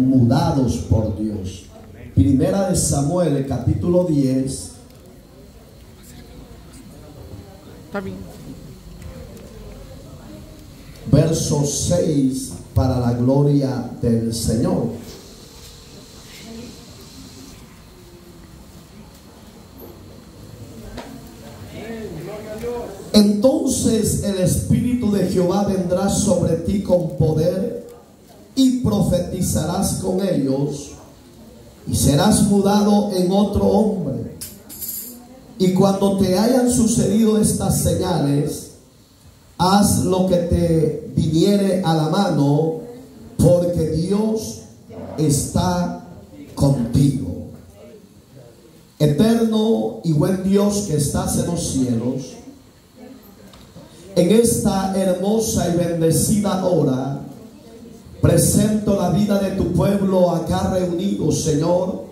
mudados por Dios. Primera de Samuel, el capítulo 10. Está bien. Verso 6, para la gloria del Señor. Entonces el Espíritu de Jehová vendrá sobre ti con poder y profetizarás con ellos y serás mudado en otro hombre. Y cuando te hayan sucedido estas señales, haz lo que te viniere a la mano, porque Dios está contigo. Eterno y buen Dios que estás en los cielos, en esta hermosa y bendecida hora, presento la vida de tu pueblo acá reunido, Señor,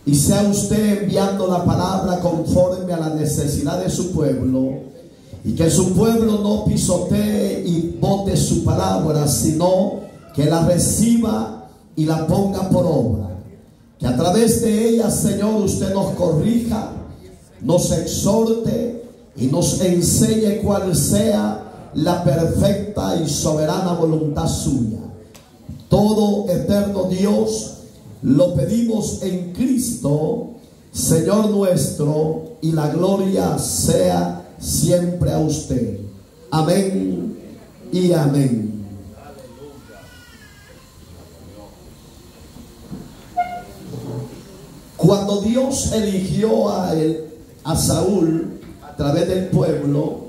y sea usted enviando la palabra conforme a la necesidad de su pueblo, y que su pueblo no pisotee y bote su palabra, sino que la reciba y la ponga por obra. Que a través de ella, Señor, usted nos corrija, nos exhorte y nos enseñe cuál sea la perfecta y soberana voluntad suya. Todo, eterno Dios, lo pedimos en Cristo, Señor nuestro, y la gloria sea siempre a usted. Amén y amén. Cuando Dios eligió a Saúl a través del pueblo,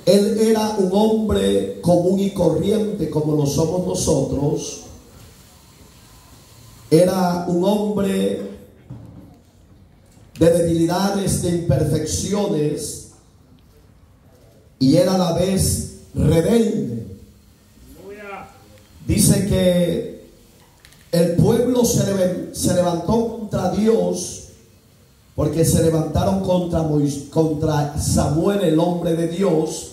él era un hombre común y corriente como lo somos nosotros. Era un hombre de debilidades, de imperfecciones, y era a la vez rebelde. Dice que el pueblo se levantó contra Dios, porque se levantaron contra Samuel, el hombre de Dios.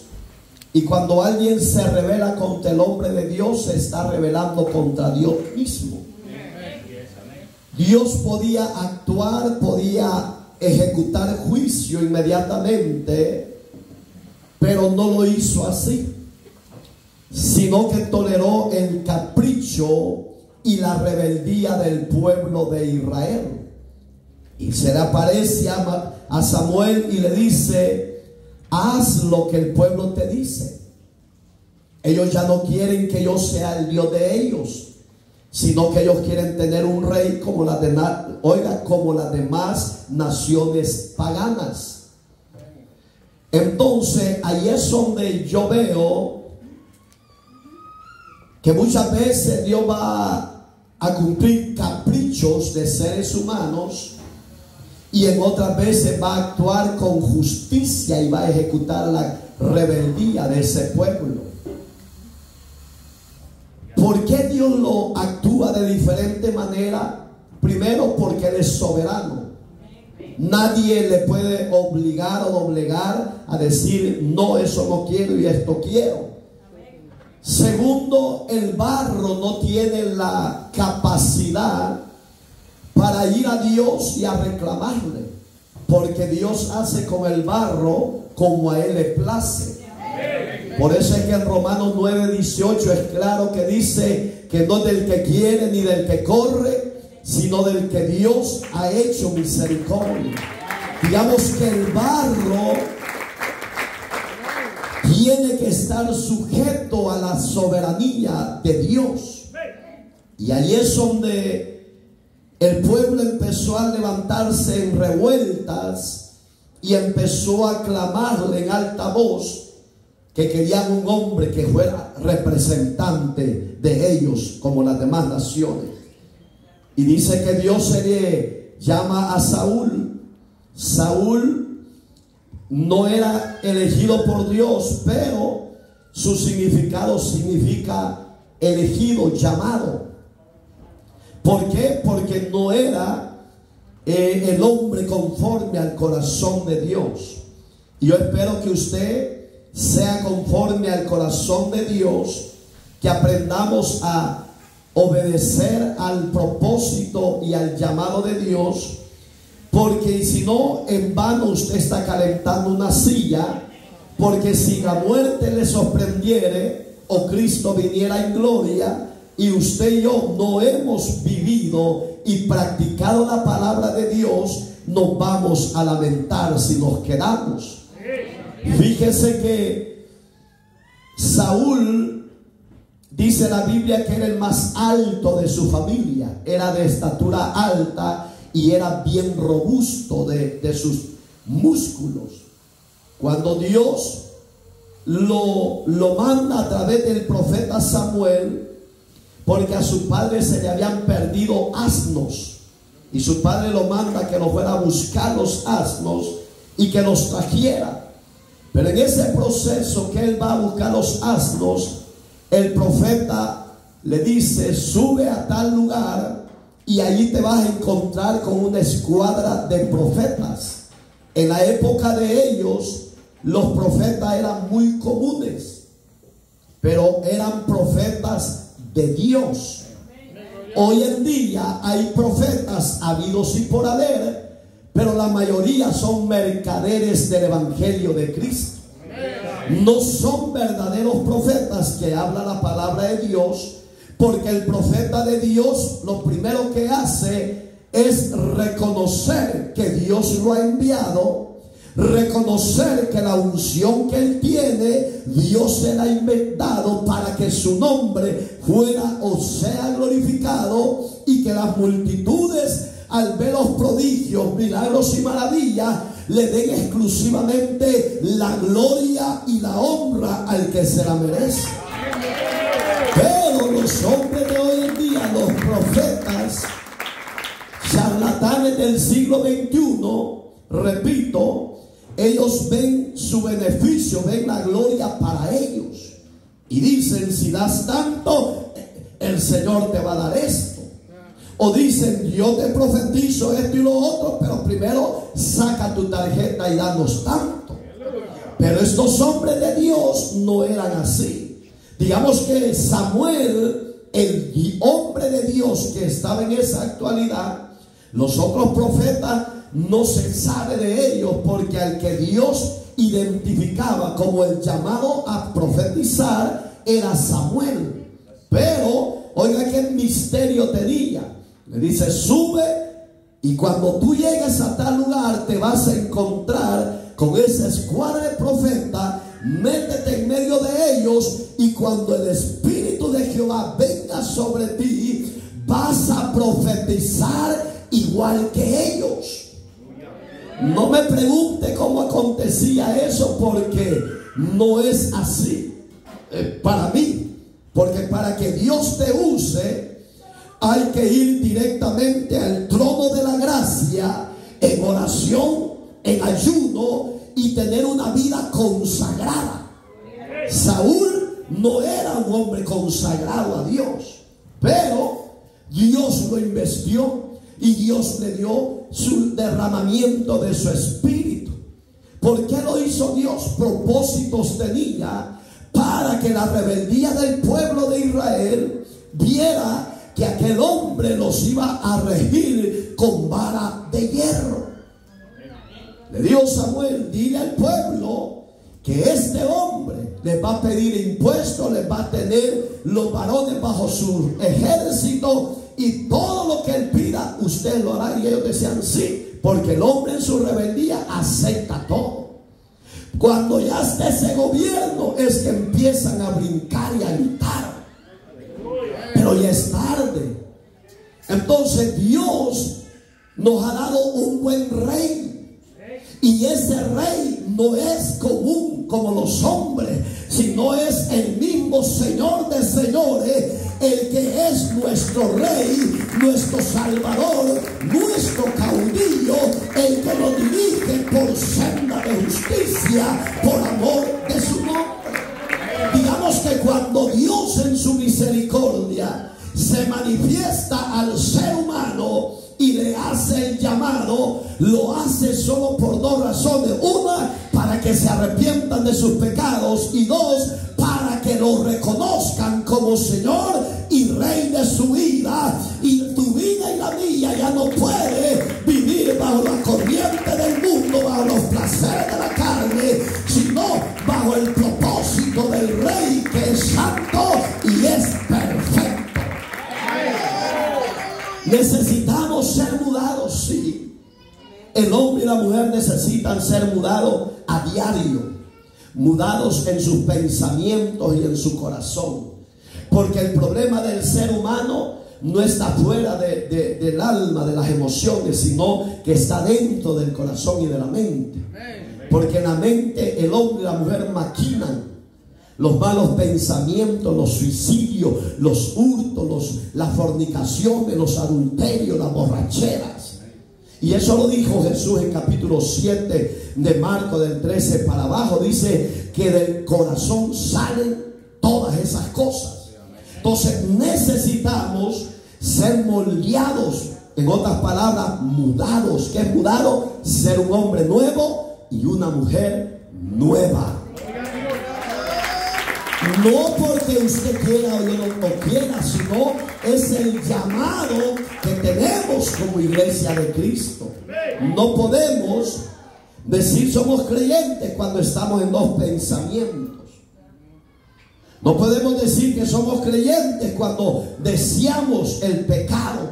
Y cuando alguien se rebela contra el hombre de Dios, se está rebelando contra Dios mismo. Dios podía actuar, podía ejecutar juicio inmediatamente, pero no lo hizo así, sino que toleró el capricho y la rebeldía del pueblo de Israel. Y se le aparece a Samuel y le dice: haz lo que el pueblo te dice. Ellos ya no quieren que yo sea el Dios de ellos, sino que ellos quieren tener un rey como las demás naciones paganas. Entonces ahí es donde yo veo que muchas veces Dios va a cumplir caprichos de seres humanos, y en otras veces va a actuar con justicia y va a ejecutar la rebeldía de ese pueblo. ¿Por qué Dios lo actúa de diferente manera? Primero, porque Él es soberano. Nadie le puede obligar o doblegar a decir: no, eso no quiero y esto quiero. Segundo, el barro no tiene la capacidad para ir a Dios y a reclamarle, porque Dios hace con el barro como a Él le place. Por eso es que en Romanos 9:18 es claro que dice que no del que quiere ni del que corre, sino del que Dios ha hecho misericordia. Digamos que el barro tiene que estar sujeto a la soberanía de Dios. Y ahí es donde el pueblo empezó a levantarse en revueltas y empezó a clamarle en alta voz que querían un hombre que fuera representante de ellos como las demás naciones. Y dice que Dios se le llama a Saúl. Saúl no era elegido por Dios, pero su significado significa elegido, llamado. ¿Por qué? Porque no era el hombre conforme al corazón de Dios. Y yo espero que usted sea conforme al corazón de Dios, que aprendamos a obedecer al propósito y al llamado de Dios, porque si no, en vano usted está calentando una silla, porque si la muerte le sorprendiere o Cristo viniera en gloria y usted y yo no hemos vivido y practicado la palabra de Dios, nos vamos a lamentar si nos quedamos. Fíjese que Saúl, dice la Biblia, que era el más alto de su familia, era de estatura alta y era bien robusto de sus músculos. Cuando Dios lo manda a través del profeta Samuel, porque a su padre se le habían perdido asnos, y su padre lo manda que lo fuera a buscar los asnos y que los trajera. Pero en ese proceso que él va a buscar los asnos, el profeta le dice: sube a tal lugar y allí te vas a encontrar con una escuadra de profetas. En la época de ellos, los profetas eran muy comunes, pero eran profetas de Dios. Hoy en día hay profetas habidos y por haber, pero la mayoría son mercaderes del evangelio de Cristo. No son verdaderos profetas que hablan la palabra de Dios, porque el profeta de Dios lo primero que hace es reconocer que Dios lo ha enviado, reconocer que la unción que él tiene, Dios se la ha inventado para que su nombre fuera o sea glorificado, y que las multitudes, al ver los prodigios, milagros y maravillas, le den exclusivamente la gloria y la honra al que se la merece. Pero los hombres de hoy en día, los profetas, charlatanes del siglo XXI, repito, ellos ven su beneficio, ven la gloria para ellos, y dicen: si das tanto, el Señor te va a dar esto. O dicen: yo te profetizo esto y lo otro, pero primero saca tu tarjeta y danos tanto. Pero estos hombres de Dios no eran así. Digamos que Samuel, el hombre de Dios que estaba en esa actualidad, los otros profetas no se sabe de ellos, porque al que Dios identificaba como el llamado a profetizar era Samuel. Pero oiga qué misterio tenía. Le dice: sube, y cuando tú llegues a tal lugar te vas a encontrar con esa escuadra de profetas. Métete en medio de ellos, y cuando el Espíritu de Jehová venga sobre ti, vas a profetizar igual que ellos. No me pregunte cómo acontecía eso, porque no es así para mí. Porque para que Dios te use, hay que ir directamente al trono de la gracia, en oración, en ayuno, y tener una vida consagrada. Saúl no era un hombre consagrado a Dios, pero Dios lo investió y Dios le dio su derramamiento de su espíritu. ¿Por qué lo hizo Dios? Propósitos tenía para que la rebeldía del pueblo de Israel viera que aquel hombre los iba a regir con vara de hierro. Le dijo Samuel: dile al pueblo que este hombre les va a pedir impuestos, les va a tener los varones bajo su ejército, y todo lo que él pida usted lo hará. Y ellos decían sí, porque el hombre en su rebeldía acepta todo. Cuando ya está ese gobierno es que empiezan a brincar y a gritar, pero ya es tarde. Entonces Dios nos ha dado un buen rey, y ese rey no es común como los hombres, sino es el mismo Señor de señores, el que es nuestro rey, nuestro salvador, nuestro caudillo, el que nos dirige por senda de justicia, por amor de su nombre. Digamos que cuando Dios en su misericordia se manifiesta al ser humano y le hace el llamado, lo hace solo por dos razones. Una, para para que se arrepientan de sus pecados, y 2, para que lo reconozcan como Señor y Rey de su vida. Y tu vida y la mía ya no puede vivir bajo la corriente del mundo, bajo los placeres de la carne, sino bajo el propósito del Rey, que es santo y es perfecto. Necesitamos ser mudados, sí. El hombre y la mujer necesitan ser mudados a diario, mudados en sus pensamientos y en su corazón, porque el problema del ser humano no está fuera del alma, de las emociones, sino que está dentro del corazón y de la mente. Porque en la mente el hombre y la mujer maquinan los malos pensamientos, los suicidios, los hurtos, las fornicaciones, los adulterios, las borracheras. Y eso lo dijo Jesús en capítulo 7 de Marcos, del 13 para abajo. Dice que del corazón salen todas esas cosas. Entonces necesitamos ser moldeados, en otras palabras, mudados. ¿Qué es mudado? Ser un hombre nuevo y una mujer nueva. No porque usted quiera o yo no quiera, sino es el llamado que tenemos como iglesia de Cristo. No podemos decir somos creyentes cuando estamos en dos pensamientos. No podemos decir que somos creyentes cuando deseamos el pecado.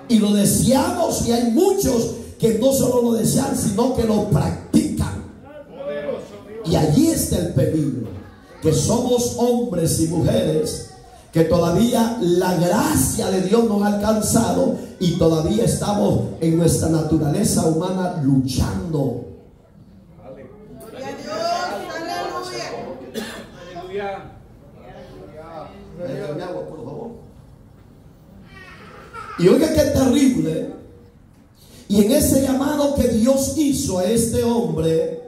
Y lo deseamos, y hay muchos que no solo lo desean, sino que lo practican. Y allí está el peligro, que somos hombres y mujeres que todavía la gracia de Dios nos ha alcanzado y todavía estamos en nuestra naturaleza humana luchando. Gloria a Dios, aleluya. Déjame agua, por favor. Y oiga qué terrible. Y en ese llamado que Dios hizo a este hombre,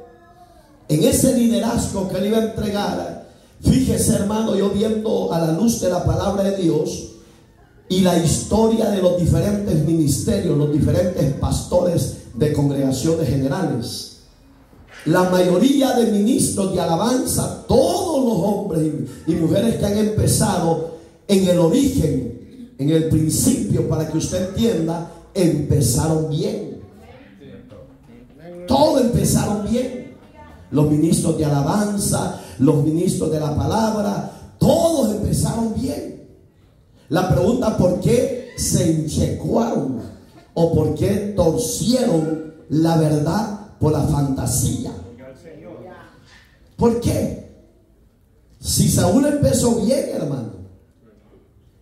en ese liderazgo que le iba a entregar, fíjese, hermano, yo viendo a la luz de la palabra de Dios y la historia de los diferentes ministerios, los diferentes pastores de congregaciones generales, la mayoría de ministros de alabanza, todos los hombres y mujeres que han empezado en el origen, en el principio, para que usted entienda, empezaron bien. Todos empezaron bien. Los ministros de alabanza, los ministros de la palabra, todos empezaron bien. La pregunta, ¿por qué se enchecuaron? ¿O por qué torcieron la verdad por la fantasía? ¿Por qué? Si Saúl empezó bien, hermano,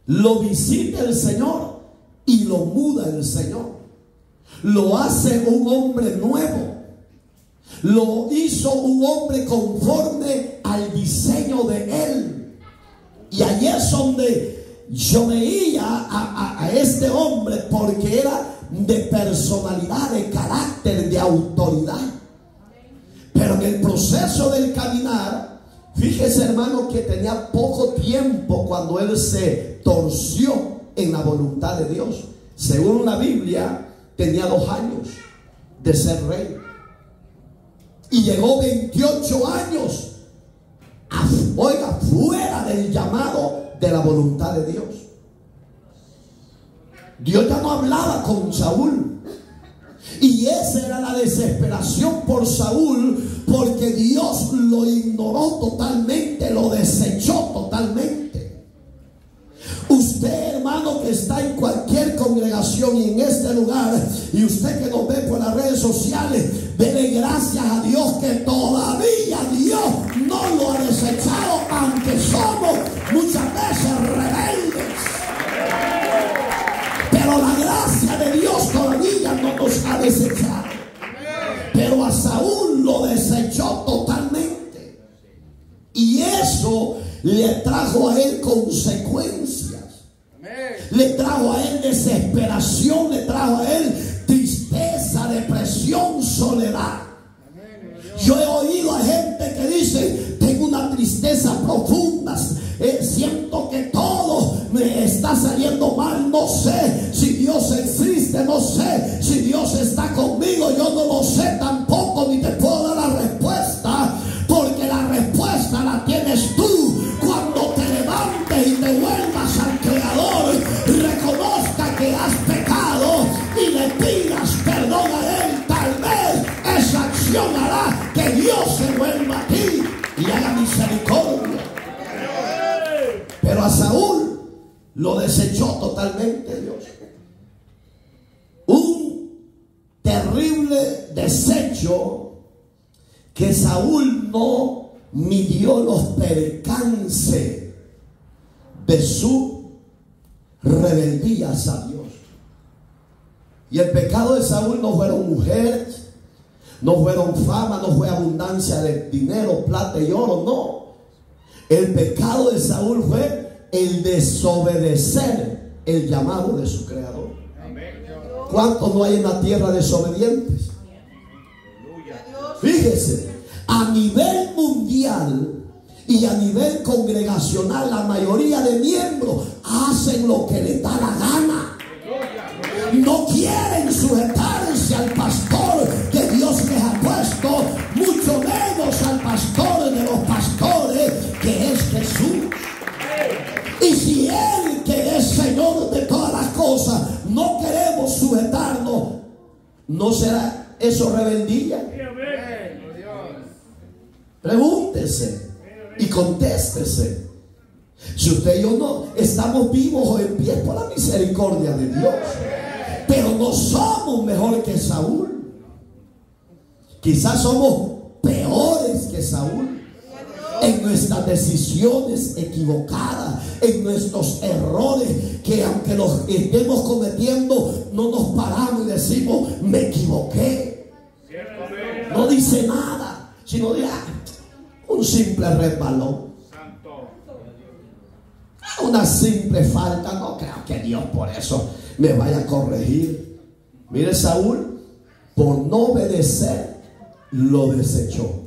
lo visita el Señor y lo muda el Señor. Lo hace un hombre nuevo. Lo hizo un hombre conforme al diseño de él. Y allí es donde yo veía a este hombre, porque era de personalidad, de carácter, de autoridad. Pero en el proceso del caminar, fíjese, hermano, que tenía poco tiempo cuando él se torció en la voluntad de Dios. Según la Biblia, tenía 2 años de ser rey. Y llegó 28 años, oiga, fuera del llamado de la voluntad de Dios. Dios ya no hablaba con Saúl. Y esa era la desesperación por Saúl, porque Dios lo ignoró totalmente, lo desechó totalmente. Usted, hermano, que está en cualquier congregación y en este lugar, y usted que nos ve por las redes sociales, dele gracias a Dios que todavía Dios no lo ha desechado, aunque somos muchas veces rebeldes. Pero la gracia de Dios todavía no nos ha desechado. Pero a Saúl lo desechó totalmente. Y eso le trajo a él consecuencias. Le trajo a él desesperación, le trajo a él tristeza, depresión, soledad. Yo he oído a gente que dice: tengo una tristeza profunda, siento que todo me está saliendo mal, no sé si Dios existe, no sé si Dios está conmigo, yo no lo sé tampoco, ni te puedo dar la Lo desechó totalmente Dios. Un terrible desecho que Saúl no midió los percances de su rebeldía a Dios. Y el pecado de Saúl no fueron mujeres, no fueron fama, no fue abundancia de dinero, plata y oro, no. El pecado de Saúl fue el desobedecer el llamado de su creador. ¿Cuántos no hay en la tierra desobedientes? Fíjese, a nivel mundial y a nivel congregacional, la mayoría de miembros hacen lo que les da la gana. No quieren sujetarse al pastor que Dios les ha puesto, mucho menos al pastor de los pastores, que es Jesús. Y si Él, que es Señor de todas las cosas, no queremos sujetarnos, ¿no será eso rebeldía? Pregúntese y contéstese. Si usted y yo no estamos vivos o en pie por la misericordia de Dios, pero no somos mejor que Saúl. Quizás somos peores que Saúl en nuestras decisiones equivocadas, en nuestros errores, que aunque los estemos cometiendo, no nos paramos y decimos, me equivoqué. No dice nada, sino de un simple resbalón, una simple falta. No creo que Dios por eso me vaya a corregir. Mire, Saúl, por no obedecer, lo desechó.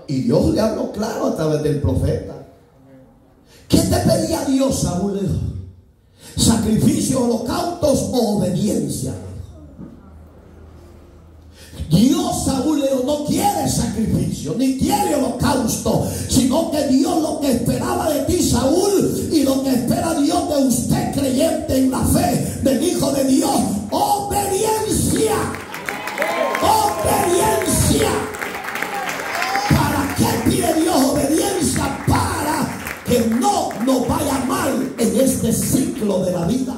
Y Dios le habló claro a través del profeta. ¿Qué te pedía Dios, Saúl? ¿Sacrificio, holocaustos o obediencia? Dios, Saúl, no quiere sacrificio ni quiere holocausto, sino que Dios lo que esperaba de ti, Saúl, y lo que espera Dios de usted, creyente en la fe del Hijo de Dios, obediencia. Obediencia. ¿Para qué pide Dios obediencia? Para que no nos vaya mal en este ciclo de la vida.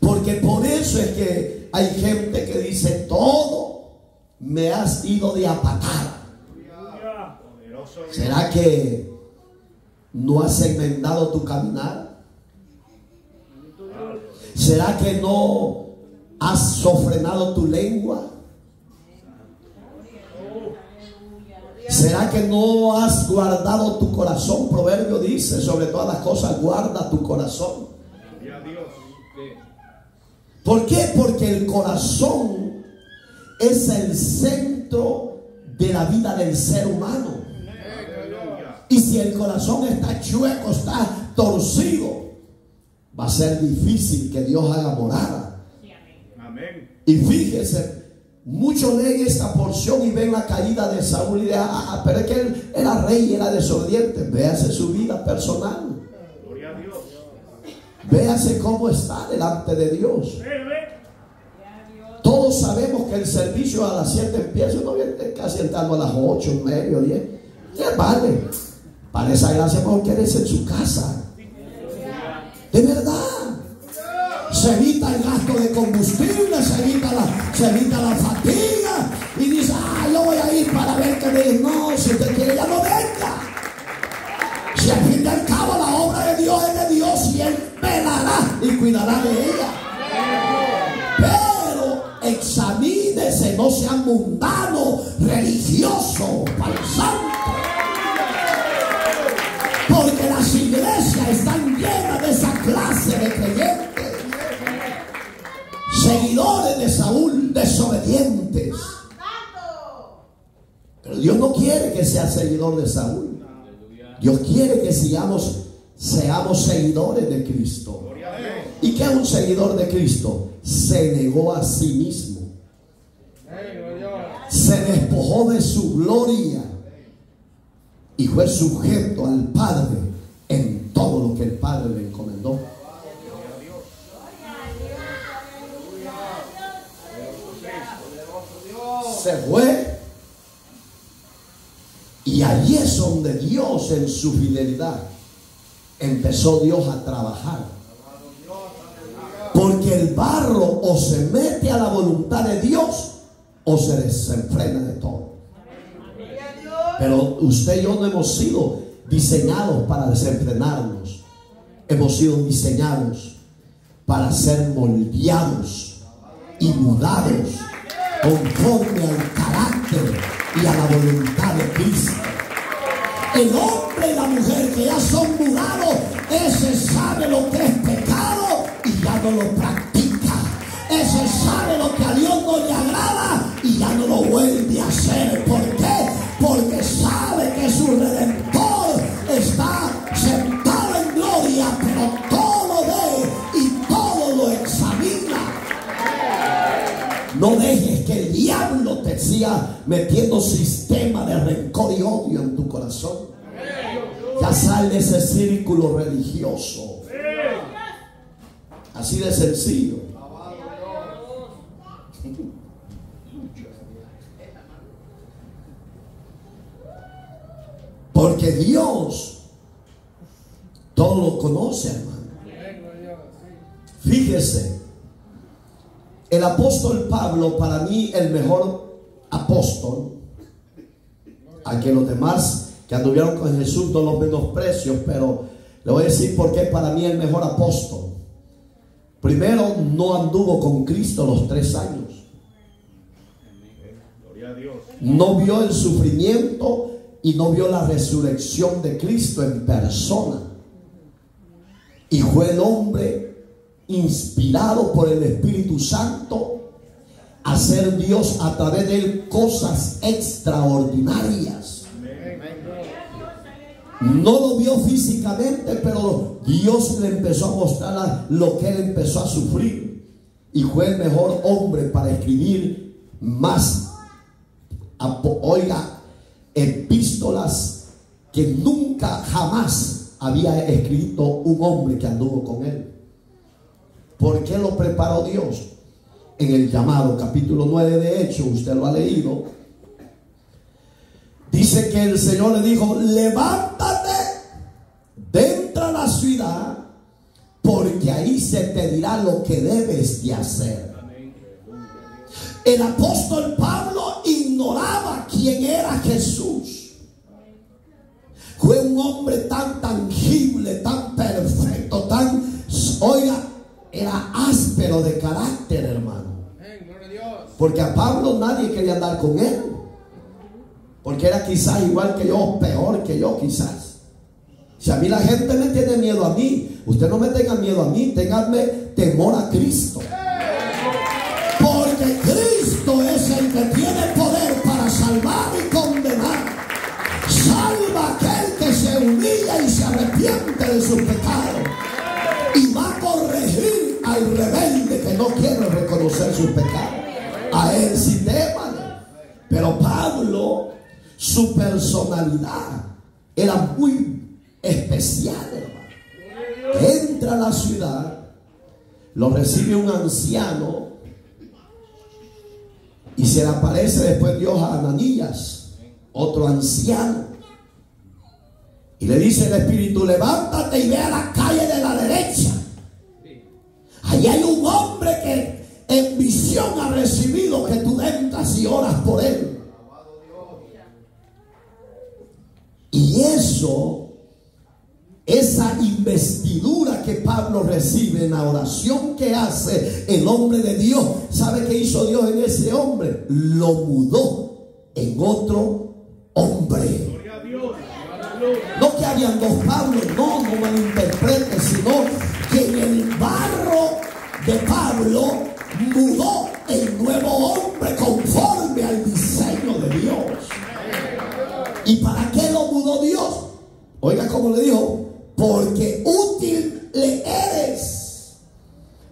Porque por eso es que hay gente que dice, todo me has ido de a patada. ¿Será que no has enmendado tu caminar? ¿Será que no has sofrenado tu lengua? ¿Será que no has guardado tu corazón? Proverbio dice, sobre todas las cosas, guarda tu corazón. ¿Por qué? Porque el corazón es el centro de la vida del ser humano. Y si el corazón está chueco, está torcido, va a ser difícil que Dios haga morada. Y fíjese, muchos leen esta porción y ven la caída de Saúl y dicen, pero es que él era rey y era desobediente. Véase su vida personal. Véase cómo está delante de Dios. Todos sabemos que el servicio a las 7 empieza. Uno viene casi entrando a las 8:30, 10. Ya vale. Para esa gracia mejor quédese en su casa. De verdad. Se evita el gasto de combustible, se evita la fatiga. Y dice, yo voy a ir para ver que me dice, no, si usted quiere ya no venga. Si al fin y al cabo la obra de Dios es de Dios y Él velará y cuidará de ella. Pero examínese, no sea mundano, religioso, falsante. Porque las iglesias están llenas de esa clase de creyentes, seguidores de Saúl, desobedientes. Pero Dios no quiere que sea seguidor de Saúl. Dios quiere que seamos seguidores de Cristo. ¿Y qué es un seguidor de Cristo? Se negó a sí mismo. Se despojó de su gloria y fue sujeto al Padre en todo lo que el Padre le encomendó. Se fue. Y allí es donde Dios, en su fidelidad, empezó Dios a trabajar. Porque el barro o se mete a la voluntad de Dios o se desenfrena de todo. Pero usted y yo no hemos sido diseñados para desenfrenarnos. Hemos sido diseñados para ser moldeados y mudados conforme al carácter y a la voluntad de Cristo. El hombre y la mujer que ya son mudados, ese sabe lo que es pecado y ya no lo practica. Ese sabe lo que a Dios no le agrada y ya no lo vuelve a hacer. ¿Por qué? Porque sabe que su Redentor está sentado en gloria, pero todo lo ve y todo lo examina. No dejes que el diablo te siga metiendo sistema de rencor y odio en tu corazón. Ya sal de ese círculo religioso. Así de sencillo. Porque Dios todo lo conoce, hermano. Fíjese, el apóstol Pablo, para mí el mejor apóstol, aunque los demás que anduvieron con Jesús no los menosprecio, pero le voy a decir por qué para mí el mejor apóstol. Primero, no anduvo con Cristo los 3 años. No vio el sufrimiento y no vio la resurrección de Cristo en persona. Y fue el hombre inspirado por el Espíritu Santo a hacer Dios a través de él cosas extraordinarias. No lo vio físicamente, pero Dios le empezó a mostrar lo que él empezó a sufrir. Y fue el mejor hombre para escribir más, epístolas que nunca jamás había escrito un hombre que anduvo con él. ¿Por qué lo preparó Dios? En el llamado capítulo 9 de Hechos, usted lo ha leído, dice que el Señor le dijo: levántate, entra a la ciudad, porque ahí se te dirá lo que debes de hacer. El apóstol Pablo ignoraba quién era Jesús. Fue un hombre tan tangible, tan perfecto, era áspero de carácter, hermano. Porque a Pablo nadie quería andar con él, porque era quizás igual que yo, peor que yo quizás. Si a mí la gente me tiene miedo a mí, usted no me tenga miedo a mí, ténganme temor a Cristo. Porque Cristo es el que tiene poder para salvar y condenar. Salva a aquel que se humilla y se arrepiente de sus pecados, y va a corregir al rebelde que no quiere reconocer sus pecados. A él sí témale. Pero Pablo, su personalidad era muy especial, hermano. Entra a la ciudad, lo recibe un anciano y se le aparece después Dios a Ananías, otro anciano, y le dice el Espíritu: levántate y ve a la calle de la derecha. Allí hay un hombre que en visión ha recibido que tú entras y oras por él. Y esa investidura que Pablo recibe en la oración que hace el hombre de Dios, ¿sabe qué hizo Dios en ese hombre? Lo mudó en otro hombre. No que habían dos Pablos, no malinterprete, sino que en el barro de Pablo mudó el nuevo hombre conforme al diseño de Dios. ¿Y para qué lo mudó Dios? Oiga cómo le dijo: porque útil le eres,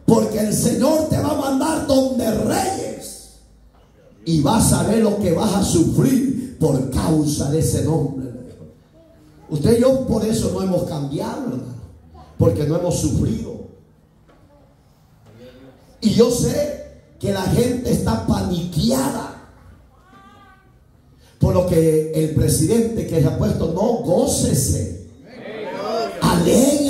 porque el Señor te va a mandar donde reyes y vas a ver lo que vas a sufrir por causa de ese nombre. Usted y yo por eso no hemos cambiado, hermano, porque no hemos sufrido. Y yo sé que la gente está paniqueada por lo que el presidente que se ha puesto. No, gócese, alegre.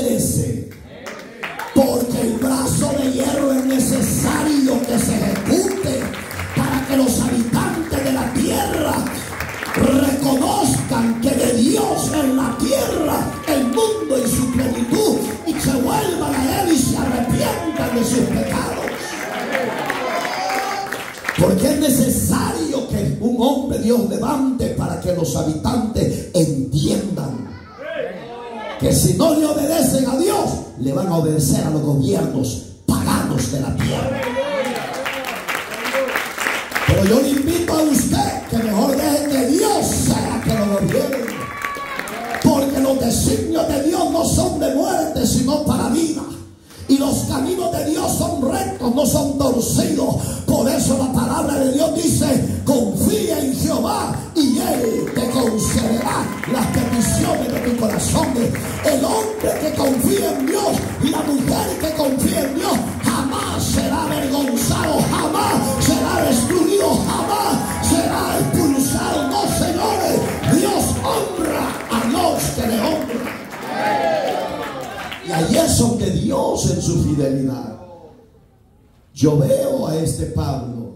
tierra, el mundo y su plenitud, y se vuelvan a Él y se arrepientan de sus pecados. Porque es necesario que un hombre Dios levante para que los habitantes entiendan que si no le obedecen a Dios, le van a obedecer a los gobiernos paganos de la tierra. Pero yo le invito a usted que mejor deje que Dios sea que lo gobierne, porque los designios de Dios no son de muerte sino para vida, y los caminos de Dios son rectos, no son torcidos. Por eso la palabra de Dios dice: confía en Jehová y Él te concederá las peticiones de tu corazón. El hombre que confía en Dios y la mujer que confía en Dios jamás será avergonzado, jamás será destruido, jamás será expulsado. No, señores, Dios honra a Dios que le honra. Y ahí es donde Dios, en su fidelidad, yo veo a este Pablo,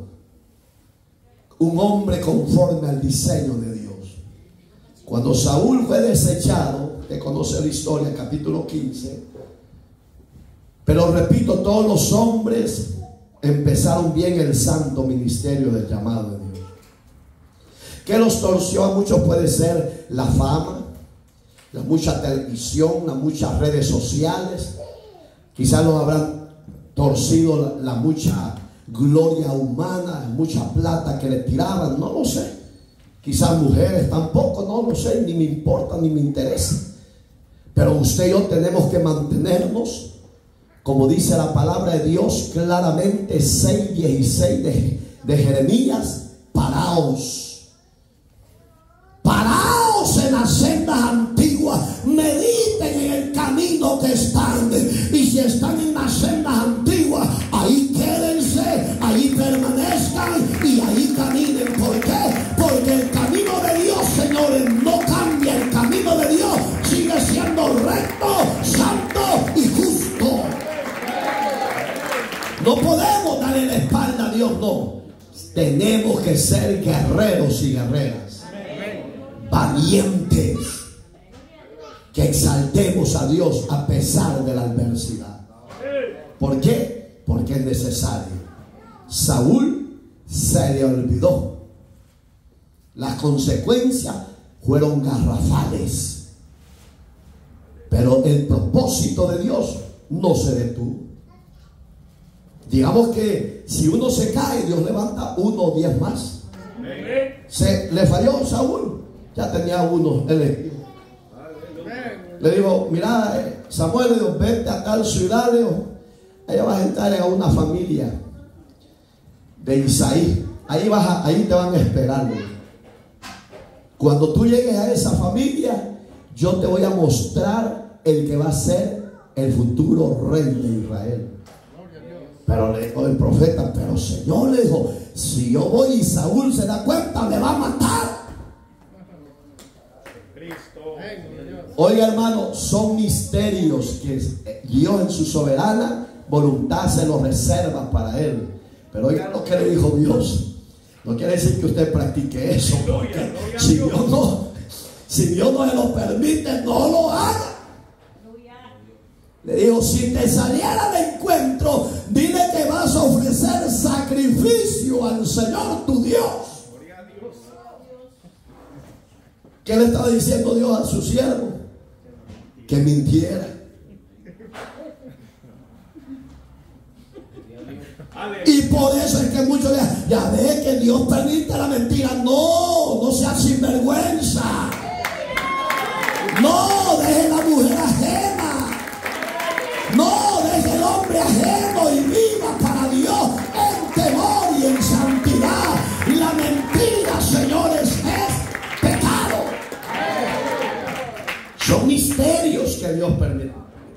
un hombre conforme al diseño de Dios. Cuando Saúl fue desechado, usted conoce la historia, capítulo 15. Pero repito, todos los hombres empezaron bien el santo ministerio del llamado de Dios. ¿Qué los torció a muchos? Puede ser la fama, la mucha televisión, las muchas redes sociales. Quizás los habrán torcido la mucha gloria humana, mucha plata que le tiraban, no lo sé. Quizás mujeres tampoco, no lo sé, ni me importa ni me interesa. Pero usted y yo tenemos que mantenernos, como dice la palabra de Dios claramente, 6:16 de Jeremías: paraos en las sendas antiguas, mediten en el camino que están, y si están en las sendas antiguas, ahí quédense, ahí permanezcan y ahí caminen. ¿Por qué? Porque el camino de Dios, señores, no cambia. El camino de Dios sigue siendo recto, santo y justo. No podemos darle la espalda a Dios, no. Tenemos que ser guerreros y guerreras, valientes, que exaltemos a Dios a pesar de la adversidad. ¿Por qué? Porque es necesario. Saúl se le olvidó. Las consecuencias fueron garrafales, pero el propósito de Dios no se detuvo. Digamos que si uno se cae, Dios levanta 1 o 10 más. Se le falló Saúl, ya tenía uno elegido. Le dijo: mira, Samuel, le dijo, vete a tal ciudad, le dijo, allá vas a entrar a una familia de Isaí, ahí te van a esperar, le dijo. Cuando tú llegues a esa familia, yo te voy a mostrar el que va a ser el futuro rey de Israel. Pero le dijo el profeta: pero Señor, le dijo, si yo voy y Saúl se da cuenta, me va a matar. Oiga, hermano, son misterios que Dios en su soberana voluntad se los reserva para él. Pero oiga lo que le dijo Dios. No quiere decir que usted practique eso, porque si Dios no se lo permite, no lo haga. Le dijo: si te saliera de encuentro, dile que vas a ofrecer sacrificio al Señor tu Dios. ¿Qué le estaba diciendo Dios a su siervo? Que mintiera. Y por eso es que muchos dicen: ya ve que Dios permite la mentira. No seas sinvergüenza. No deje la mujer ajena. No deje el hombre ajeno y viva para Dios en temor y en santidad. La mentira, señores, es pecado. Son misterios que Dios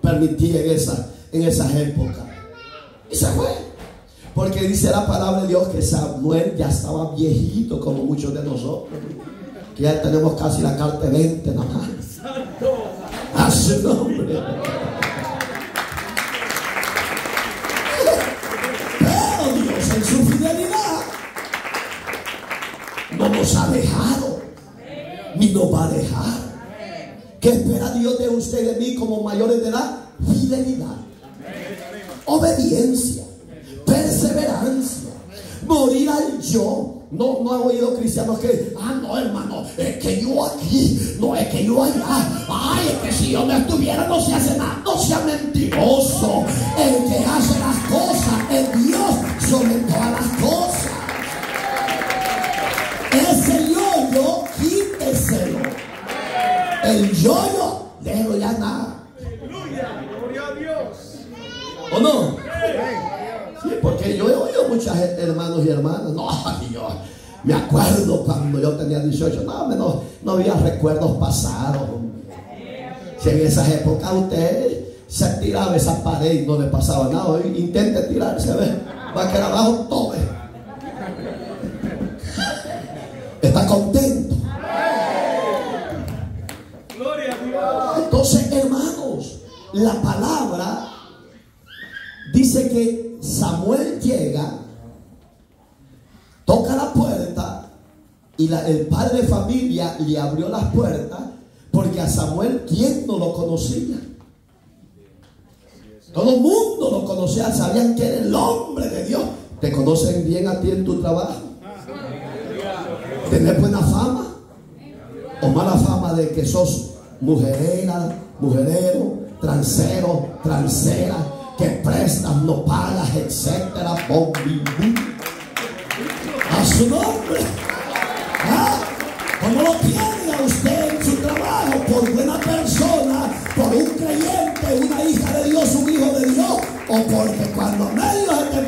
permitía en esas épocas. Y se fue. Porque dice la palabra de Dios que Samuel ya estaba viejito, como muchos de nosotros, que ya tenemos casi la carta de 20 nada más. A su nombre. Pero Dios en su fidelidad no nos ha dejado, ni nos va a dejar. ¿Qué espera Dios de usted y de mí como mayores de edad? Fidelidad, obediencia, perseverancia, morir al yo. No he oído cristianos que, no, hermano, es que yo aquí, no es que yo allá, ay, es que si yo no estuviera no se hace nada. No sea mentiroso. El que hace las cosas es Dios sobre todas las cosas. Ese yo-yo, quíteselo. El yo-yo, déjelo ya nada. Gloria a Dios. ¿O no? Sí, porque yo he oído muchas hermanos y hermanas. No, yo me acuerdo cuando yo tenía 18. No había recuerdos pasados. Si en esas épocas usted se tiraba esa pared y no le pasaba nada, hoy intente tirarse, ¿ves? Va a quedar abajo todo. Está contento. Gloria a Dios. Entonces, hermanos, la palabra dice que Samuel llega, toca la puerta y el padre de familia le abrió las puertas, porque a Samuel, ¿quién no lo conocía? Todo el mundo lo conocía, sabían que era el hombre de Dios. ¿Te conocen bien a ti en tu trabajo? ¿Tenés buena fama o mala fama de que sos mujerera, mujerero, transero, transera, que prestas, no pagas, etcétera? A su nombre. ¿Cómo lo tiene a usted en su trabajo? Por buena persona, por un creyente, una hija de Dios, un hijo de Dios, o porque cuando medio se te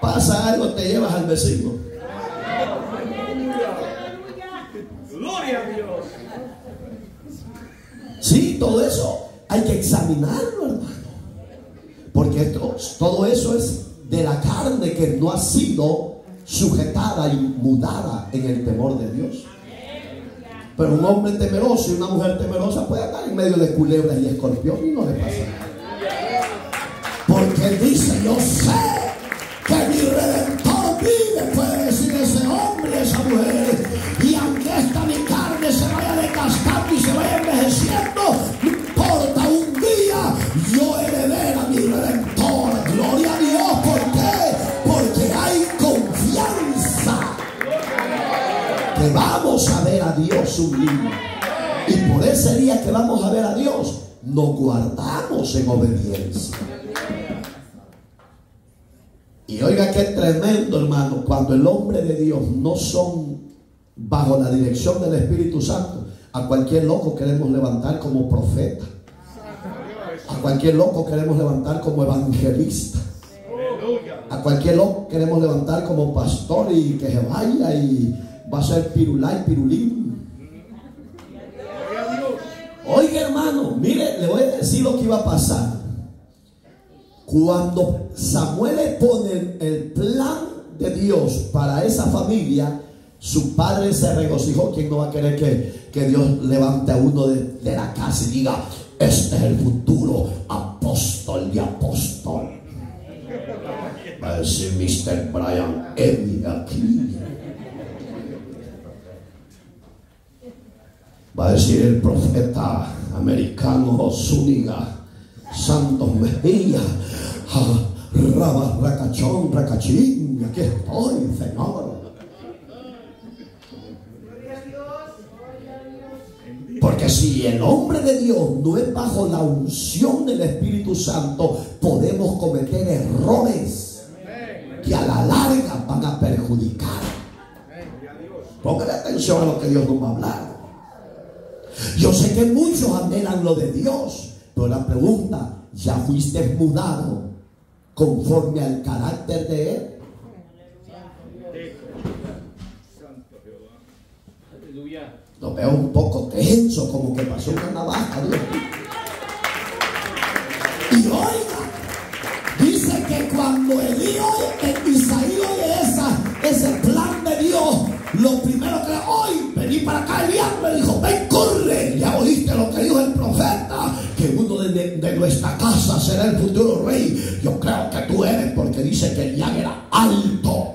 pasa algo te llevas al vecino. Gloria a Dios. Sí, todo eso hay que examinarlo, hermano, porque todo eso es de la carne que no ha sido sujetada y mudada en el temor de Dios. Pero un hombre temeroso y una mujer temerosa puede andar en medio de culebras y escorpiones y no le pasa nada, porque él dice: yo sé que mi Redentor vive. Puede decir ese hombre y esa mujer, y aunque esta mi carne se vaya desgastando y se vaya envejeciendo, no importa, un día yo he de ver a mi Redentor. Gloria a Dios. ¿Por qué? Porque hay confianza que vamos a ver a Dios un día, y por ese día que vamos a ver a Dios nos guardamos en obediencia. Y oiga qué tremendo, hermano, cuando el hombre de Dios no son bajo la dirección del Espíritu Santo. A cualquier loco queremos levantar como profeta, a cualquier loco queremos levantar como evangelista, a cualquier loco queremos levantar como pastor y que se vaya y va a ser pirulá y pirulín. Oiga, hermano, mire, le voy a decir lo que iba a pasar. Cuando Samuel le pone el plan de Dios para esa familia, su padre se regocijó. ¿Quién no va a querer que Dios levante a uno de la casa y diga: este es el futuro apóstol de apóstol? Va a decir Mr. Brian Emi aquí. Va a decir el profeta americano Zúñiga Santos Mejía, Raba, Racachón, Racachín, aquí estoy, Señor. Porque si el hombre de Dios no es bajo la unción del Espíritu Santo, podemos cometer errores que a la larga van a perjudicar. Póngale atención a lo que Dios nos va a hablar. Yo sé que muchos anhelan lo de Dios, pero la pregunta: ¿ya fuiste mudado conforme al carácter de Él? Lo veo un poco tenso, como que pasó una navaja, Dios. Y oiga, dice que cuando Isaí oye ese plan de Dios, lo primero que hoy vení para acá, el diablo le dijo: ven, corre. Ya oíste lo que dijo el profeta, que uno de nuestra casa será el futuro rey. Yo creo que tú eres, porque dice que Eliab era alto,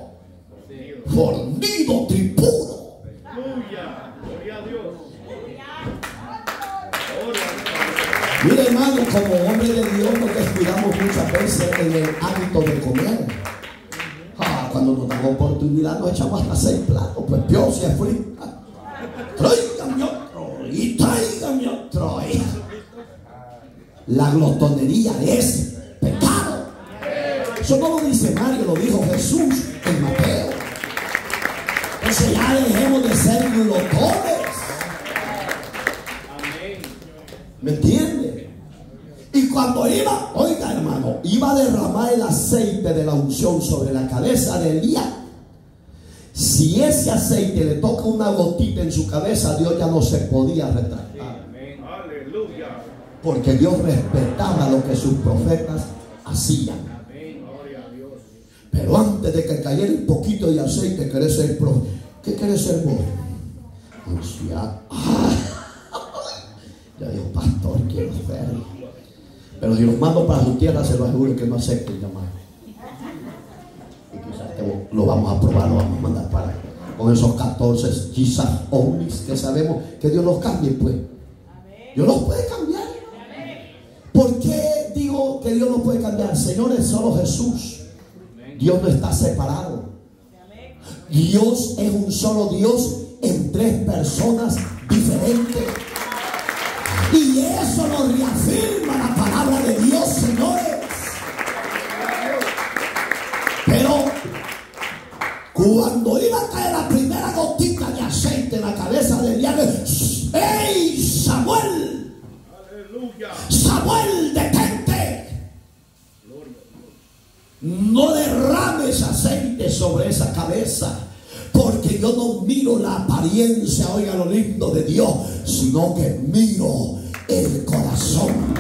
fornido, tripudo. Gloria a Dios. Mire, hermano, como hombre de Dios nos descuidamos muchas veces en el hábito de comer. Cuando nos dan oportunidad nos echamos hasta 6 platos. Pues Dios se frita. Tráigame otro y tráigame otro. La glotonería es pecado. Eso no lo dice Mario, lo dijo Jesús en Mateo. Entonces ya dejemos de ser glotones. ¿Me entiende? Y cuando iba, oiga hermano, iba a derramar el aceite de la unción sobre la cabeza de Elías. Si ese aceite le toca una gotita en su cabeza, Dios ya no se podía retractar. Aleluya. Porque Dios respetaba lo que sus profetas hacían. Pero antes de que cayera un poquito de aceite, ¿querés ser profeta? ¿Qué querés ser vos? Anciano. Yo digo, pastor, quiero ser. Pero si los mando para su tierra, se lo aseguro que no acepten llamar. Y quizás lo vamos a probar, lo vamos a mandar para con esos 14 quizás ovnis que sabemos que Dios los cambie, pues. Dios los puede cambiar. ¿Por qué digo que Dios los puede cambiar? Señores, solo Jesús. Dios no está separado. Dios es un solo Dios en 3 personas diferentes. Y eso lo reafirma la palabra de Dios, señores. Pero cuando iba a caer la primera gotita de aceite en la cabeza de Elías, ¡ey, Samuel! Aleluya. Samuel, detente. No derrames aceite sobre esa cabeza, porque yo no miro la apariencia, oiga lo lindo de Dios, sino que miro el corazón.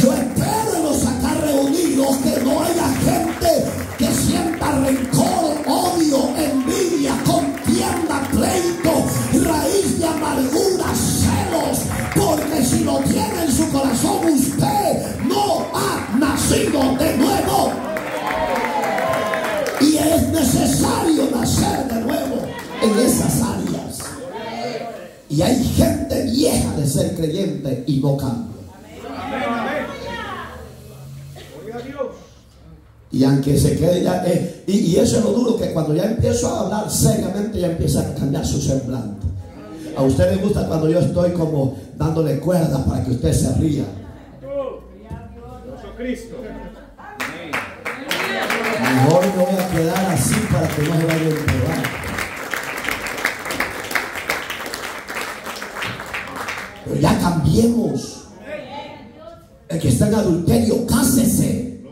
Yo espero en los acá reunidos que no haya gente que sienta rencor, odio, envidia, contienda, pleito, raíz de amargura, celos, porque si lo tiene en su corazón, usted no ha nacido de nuevo. Y es necesario nacer de nuevo en esas áreas. Y hay gente vieja de ser creyente y no cambia. Y aunque se quede ya, y eso es lo duro, que cuando ya empiezo a hablar seriamente, ya empieza a cambiar su semblante. A usted le gusta cuando yo estoy como dándole cuerda para que usted se ría. Cristo. Mejor me voy a quedar así para que no se vaya a empeorar. Pero ya cambiemos. El que está en adulterio, cásese.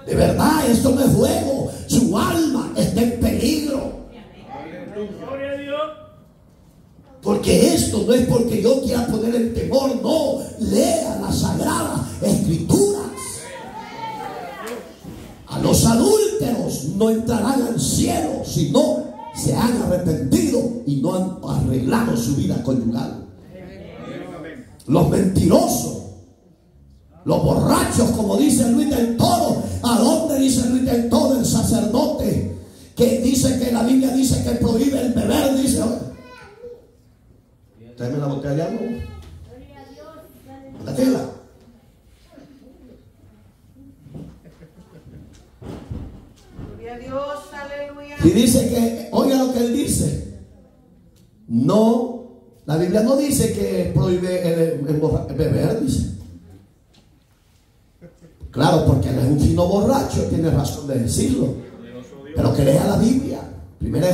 De verdad, esto no es juego. Su alma está en peligro. Porque esto no es porque yo quiera poner el temor, no. Lea las sagradas escrituras. A los adúlteros no entrarán al cielo si no se han arrepentido y no han arreglado su vida conyugal. Los mentirosos, los borrachos, como dice Luis del Toro. ¿A dónde dice Luis del Toro, el sacerdote, que dice que la Biblia dice que prohíbe el beber? Dice, tráeme la botella de agua. La tela. Gloria a Dios, aleluya. Y dice que, oiga lo que él dice. No, la Biblia no dice que prohíbe el beber, dice. Claro, porque él es un fino borracho, tiene razón de decirlo. Pero que lea la Biblia. Primera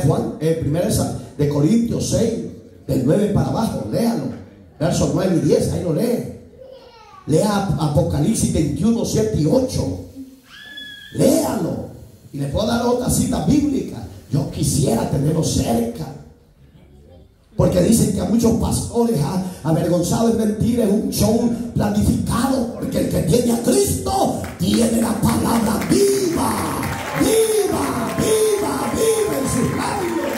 de Corintios 6, del 9 para abajo, léalo. Versos 9 y 10, ahí lo lee. Lea Apocalipsis 21, 7 y 8. Léalo. Y le puedo dar otra cita bíblica. Yo quisiera tenerlo cerca. Porque dicen que a muchos pastores avergonzado es mentira, es un show planificado. Porque el que tiene a Cristo tiene la palabra viva, viva, viva, viva en sus labios.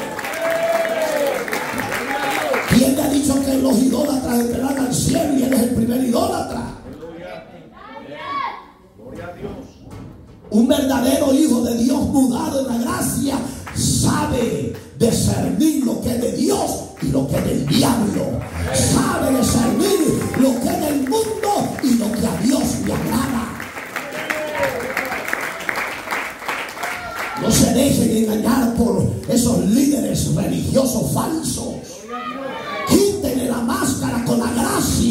¿Quién le ha dicho que los idólatras entrarán al cielo y él es el primer idólatra? Un verdadero hijo de Dios mudado en la gracia sabe discernir lo que es de Dios y lo que es del diablo. Sabe discernir lo que es del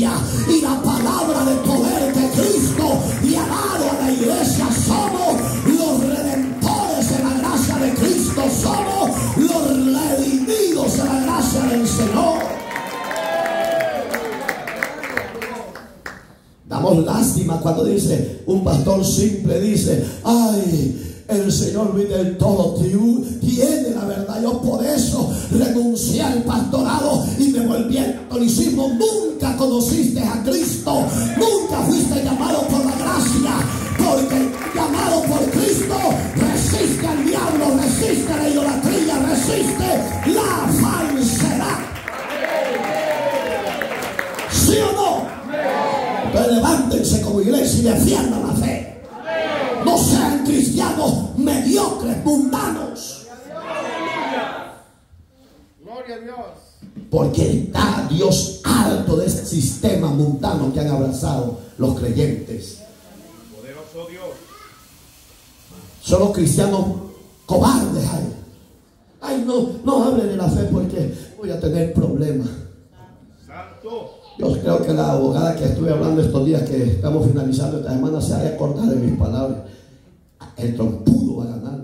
gracia y la palabra de poder que Cristo y ha dado a la iglesia. Somos los redentores de la gracia de Cristo. Somos los redimidos de la gracia del Señor. Damos lástima cuando dice un pastor simple, dice: ay, el Señor vive del todo, tiene la verdad. Yo por eso renuncié al pastorado y me volví al catolicismo. Nunca conociste a Cristo, nunca fuiste llamado por la gracia, porque llamado por Cristo resiste al diablo, resiste la idolatría, resiste la falsedad. ¿Sí o no? Entonces levántense como iglesia y defiendan la fe. No sean cristianos mediocres, mundanos. Gloria a Dios. Porque está Dios harto de ese sistema mundano que han abrazado los creyentes. Poderoso Dios. Son los cristianos cobardes. Ay, no hable de la fe porque voy a tener problemas. Santo. Yo creo que la abogada que estuve hablando estos días, que estamos finalizando esta semana, se haya acordado de mis palabras. El trompudo va a ganar.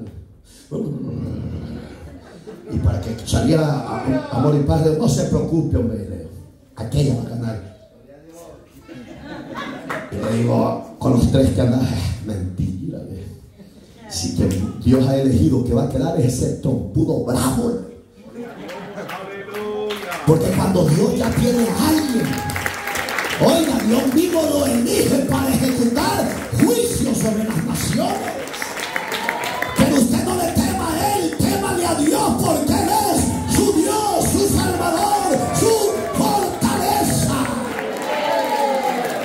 Y para que saliera amor y paz, no se preocupe, hombre, Leo. Aquella va a ganar. Y le digo con los tres que andan: mentira, si que Dios ha elegido que va a quedar ese trompudo bravo. Porque cuando Dios ya tiene a alguien, oiga, Dios mismo lo elige para ejecutar juicio sobre las naciones. Pero usted no le tema a Él, témale a Dios, porque Él es su Dios, su Salvador, su fortaleza.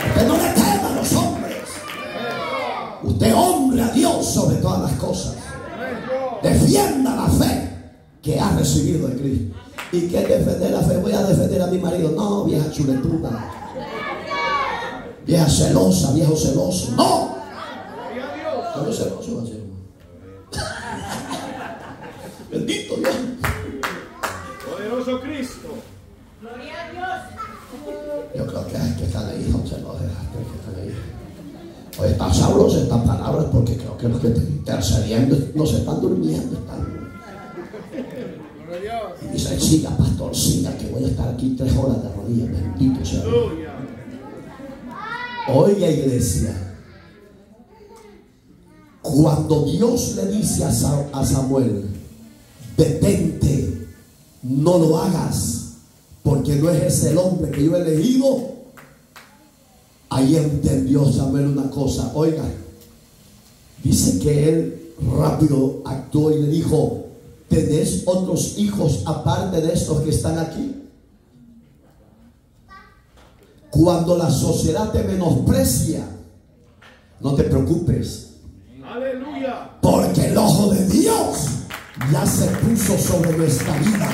Usted no le tema a los hombres. Usted honre a Dios sobre todas las cosas. Defienda la fe que ha recibido de Cristo. ¿Y qué defender la fe? Voy a defender a mi marido. No, vieja chuletuda, vieja celosa, viejo celoso. No, no es celoso, va a ser. Bendito Dios. Poderoso Cristo. Gloria a Dios. Yo creo que hay que estar ahí, no celosos, hay que estar ahí. Hoy está sabrosa estas palabras, porque creo que los que están intercediendo no se están durmiendo, están. Y dice: siga, pastor, siga, que voy a estar aquí 3 horas de rodillas. Bendito sea Dios. Oiga, iglesia, cuando Dios le dice a Samuel: detente, no lo hagas, porque no es ese el hombre que yo he elegido, ahí entendió Samuel una cosa. Oiga, dice que él rápido actuó y le dijo: ¿tenés otros hijos aparte de estos que están aquí? Cuando la sociedad te menosprecia, no te preocupes. Aleluya. Porque el ojo de Dios ya se puso sobre nuestra vida.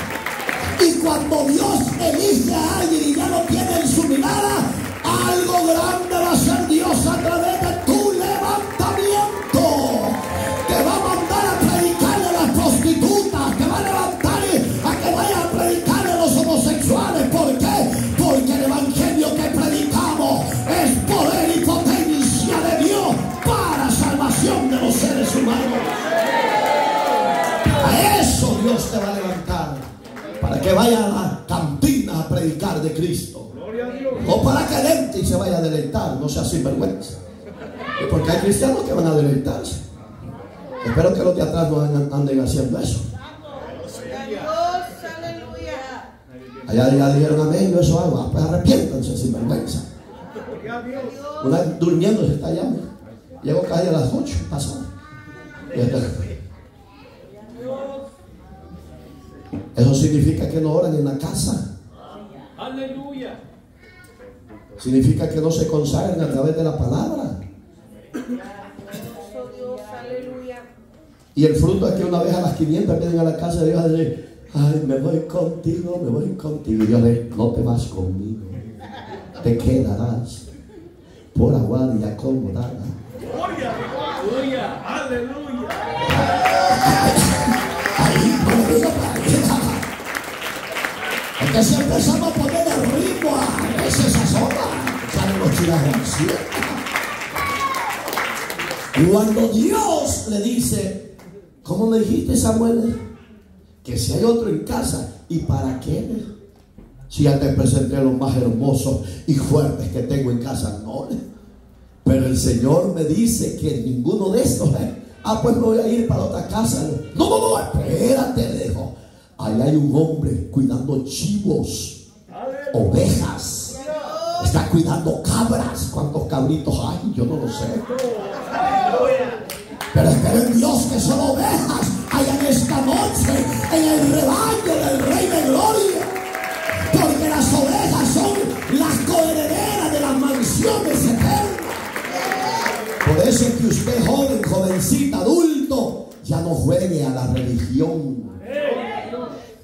Y cuando Dios elige a alguien y ya lo tiene en su mirada, algo grande va a hacer Dios a través de tu levantamiento. Te va a mandar a predicarle a las prostitutas, te va a levantar a que vaya a predicarle a los homosexuales. ¿Por qué? Porque el evangelio que predicamos es poder y potencia de Dios para salvación de los seres humanos. A eso Dios te va a levantar, para que vaya a la cantina a predicar de Cristo, o para que entre y se vaya a deleitar. No sea sinvergüenza, porque hay cristianos que van a deleitarse. Espero que los de atrás no anden haciendo eso. Allá ya dijeron amén, yo eso hago. Pues arrepiéntanse, sinvergüenza. Una durmiendo se está allá. Llego casi a las 8 pasadas. Eso significa que no oran en la casa. Aleluya. Significa que no se consagran a través de la palabra. Y el fruto es que una vez a las 500 vienen a la casa de Dios a decir: ay, me voy contigo, me voy contigo. Y Dios le: no te vas conmigo, te quedarás por aguada y acomodada. Aleluya. Aleluya. Porque si empezamos a poner el ritmo a veces a solas, vida recién. Cuando Dios le dice, ¿cómo me dijiste, Samuel? Que si hay otro en casa. ¿Y para qué? Si ya te presenté los más hermosos y fuertes que tengo en casa. No, pero el Señor me dice que ninguno de estos. Pues me voy a ir para otra casa. No, espérate, dejo. Ahí hay un hombre cuidando chivos, ovejas. Está cuidando cabras. ¿Cuántos cabritos hay? Yo no lo sé. Pero espero en Dios que son ovejas allá en esta noche, en el rebaño del Rey de Gloria. Porque las ovejas son las coherederas de las mansiones eternas. Por eso es que usted, joven, jovencita, adulto, ya no juegue a la religión.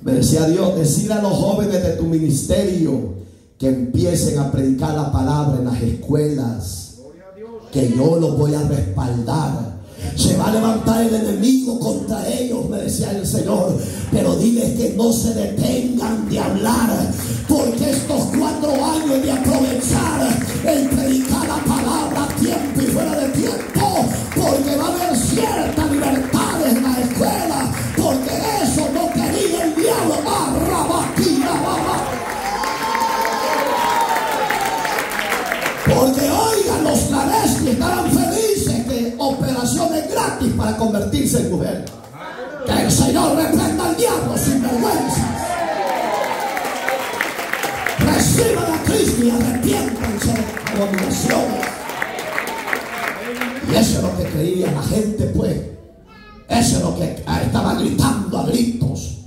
Me decía Dios, decir a los jóvenes de tu ministerio que empiecen a predicar la palabra en las escuelas, que yo los voy a respaldar. Se va a levantar el enemigo contra ellos, me decía el Señor, pero diles que no se detengan de hablar, porque estos 4 años de aprovechar el predicar la palabra a tiempo y fuera de tiempo, porque va a haber cierta libertad en la escuela, porque eso no quería el diablo. Porque oigan, los travestis estarán felices de operaciones gratis para convertirse en mujer. Que el Señor reprenda al diablo sin vergüenza. Reciban a Cristo y arrepiéntanse de abominaciones. Y eso es lo que creía la gente, pues. Eso es lo que estaba gritando a gritos.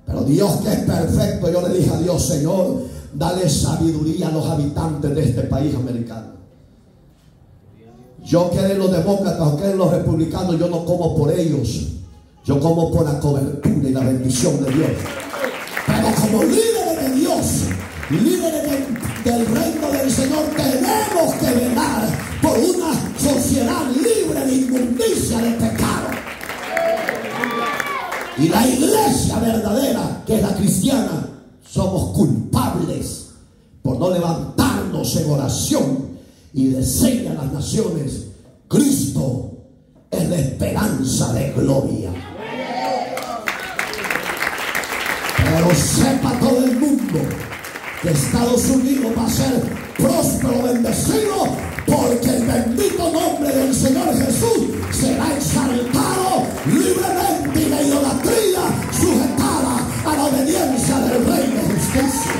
Pero Dios, que es perfecto, yo le dije a Dios, Señor, dale sabiduría a los habitantes de este país americano. Yo que de los demócratas o que de los republicanos, yo no como por ellos. Yo como por la cobertura y la bendición de Dios. Pero como líderes de Dios, líderes del reino del Señor, tenemos que velar por una sociedad libre de inmundicia, de pecado. Y la iglesia verdadera, que es la cristiana, somos culpables por no levantarnos en oración y decirle a las naciones: Cristo es la esperanza de gloria. Pero sepa todo el mundo que Estados Unidos va a ser próspero, bendecido, porque el bendito nombre del Señor Jesús será exaltado libremente y la idolatría sujetada a la obediencia del Rey de Justicia.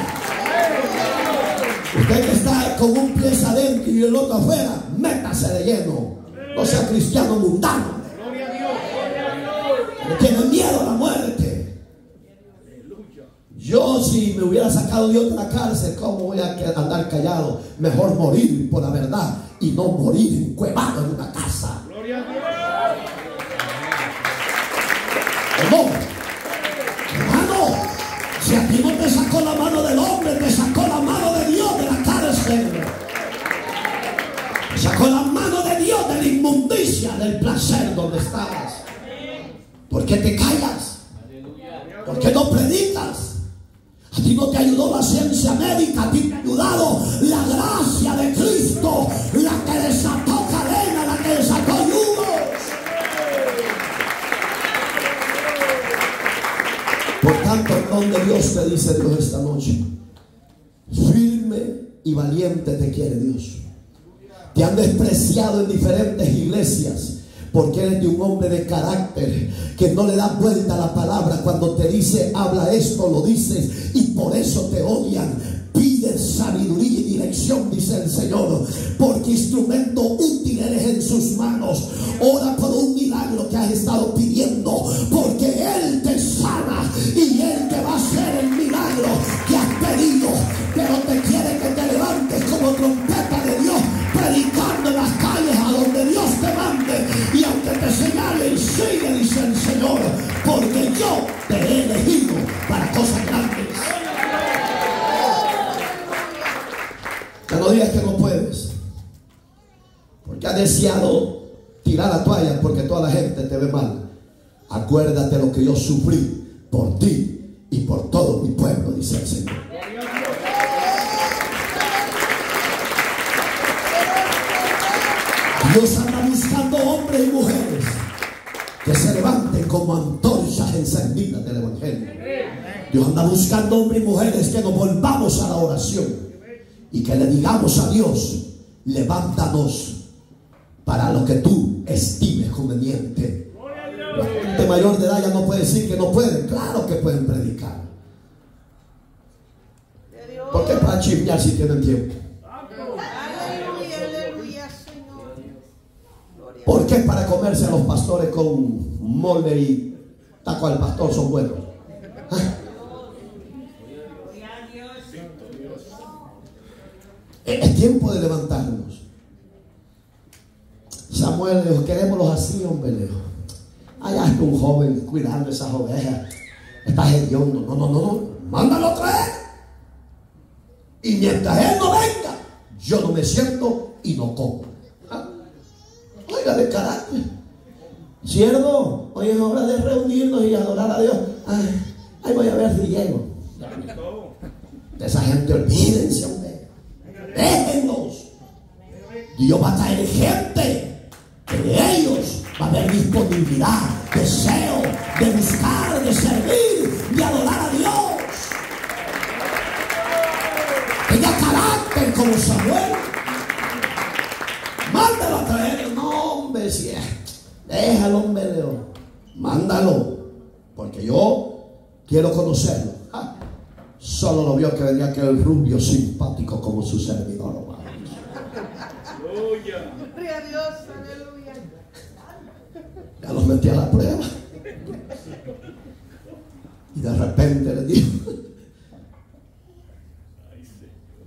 Usted que está con un pie adentro y el otro afuera, métase de lleno. No sea cristiano mundano. Le tiene miedo a la muerte. Yo, si me hubiera sacado Dios de la cárcel, ¿cómo voy a andar callado? Mejor morir por la verdad y no morir encuevado en una casa. No, hermano, si a ti no te sacó la mano del hombre, te sacó la mano de Dios de la cárcel. Te sacó la mano de Dios de la inmundicia, del placer donde estabas. ¿Por qué te callas? ¿Por qué no predicas? A ti no te ayudó la ciencia médica, a ti te ha ayudado la gracia de Cristo, la que desató cadenas, la que desató yugos. Por tanto, el don de Dios, te dice Dios esta noche, firme y valiente te quiere Dios. Te han despreciado en diferentes iglesias porque eres de un hombre de carácter que no le da vuelta a la palabra. Cuando te dice habla esto, lo dices, y por eso te odian. Pide sabiduría y dirección, dice el Señor, porque instrumento útil eres en sus manos. Ora por un milagro que has estado pidiendo, porque Él te sana y Él te va a hacer el milagro que has pedido. Pero te quiere que te levantes como trompeta de Dios, predicando en las calles a donde Dios te mande. Y aunque te señalen, sigue, dice el Señor, porque yo te he elegido para cosas grandes. Que no digas que no puedes, porque has deseado tirar la toalla porque toda la gente te ve mal. Acuérdate lo que yo sufrí por ti y por todo mi pueblo, dice el Señor. Dios anda buscando hombres y mujeres que se levanten como antorchas encendidas del Evangelio. Dios anda buscando hombres y mujeres que nos volvamos a la oración y que le digamos a Dios: levántanos para lo que tú estimes conveniente. La gente mayor de edad ya no puede decir que no pueden. Claro que pueden predicar. ¿Por qué para chismear si tienen tiempo? ¿Por qué para comerse a los pastores con mole y taco al pastor son buenos? Es tiempo de levantarnos. Samuel le dijo: querémoslos así, hombre. Le dijo: allá está un joven cuidando esas ovejas, está hediondo. No, mándalo a traer. Y mientras él no venga, yo no me siento y no como. Oiga, de carácter. Siervo, hoy es hora de reunirnos y adorar a Dios. Ahí voy a ver si llego. De esa gente, olvídense, hombre. Déjenlos. Dios va a traer gente que de ellos va a haber disponibilidad, deseo de buscar, de servir, de adorar a Dios. Tenga carácter como Samuel. Mándalo a traer. No, hombre, si es. Déjalo, hombre, Leo. Mándalo. Porque yo quiero conocerlo. Solo lo vio que venía aquel rubio simpático como su servidor. Aleluya. Gloria a Dios, aleluya. Ya los metí a la prueba. Y de repente le dijo: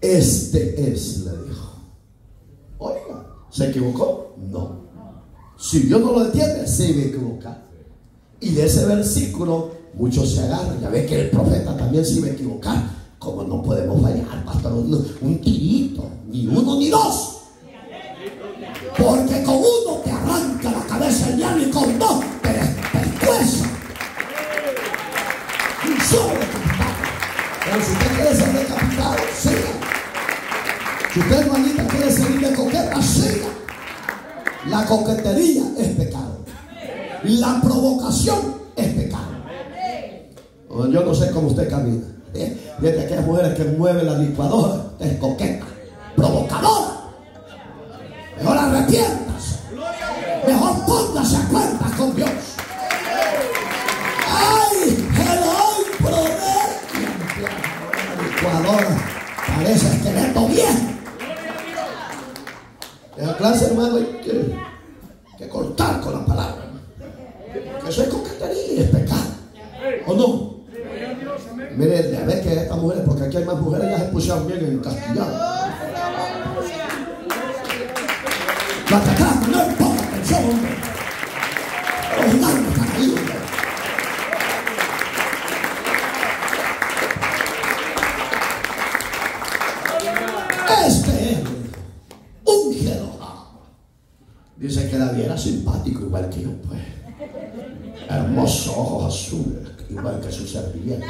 este es, le dijo. Oiga, ¿se equivocó? No. Si Dios no lo detiene, se va a equivocar. Y de ese versículo muchos se agarran. Ya ve que el profeta también se iba a equivocar. Como no podemos fallar, pastor, un tirito, ni uno ni dos. Porque con uno te arranca la cabeza el diablo y con dos te descueza. Un solo decapitado. Pero si usted quiere ser decapitado, siga. Si usted, hermanita, quiere salir de coqueta, siga. La coquetería es pecado. La provocación es pecado. Yo no sé cómo usted camina. Desde aquellas mujeres que mueven la licuadora, es coqueta, provocadora. Mejor arrepiéntase. Mejor póngase a cuentas con Dios. ¡Ay! ¡Hello! ¡Proverbio! La licuadora parece esqueleto viejo. En clase, hermano, hay que cortar con la palabra. Que eso es coquetería, es pecado. ¿O no? Miren, a ver que estas mujeres, porque aquí hay más mujeres, ya se pusieron bien en castellano. La que atrás no importa atención, hombre. Los gigantes están ahí, hombre. Este es un Jehová. Dice que David era simpático igual que yo, pues. Hermosos ojos azules, igual que su servilleta.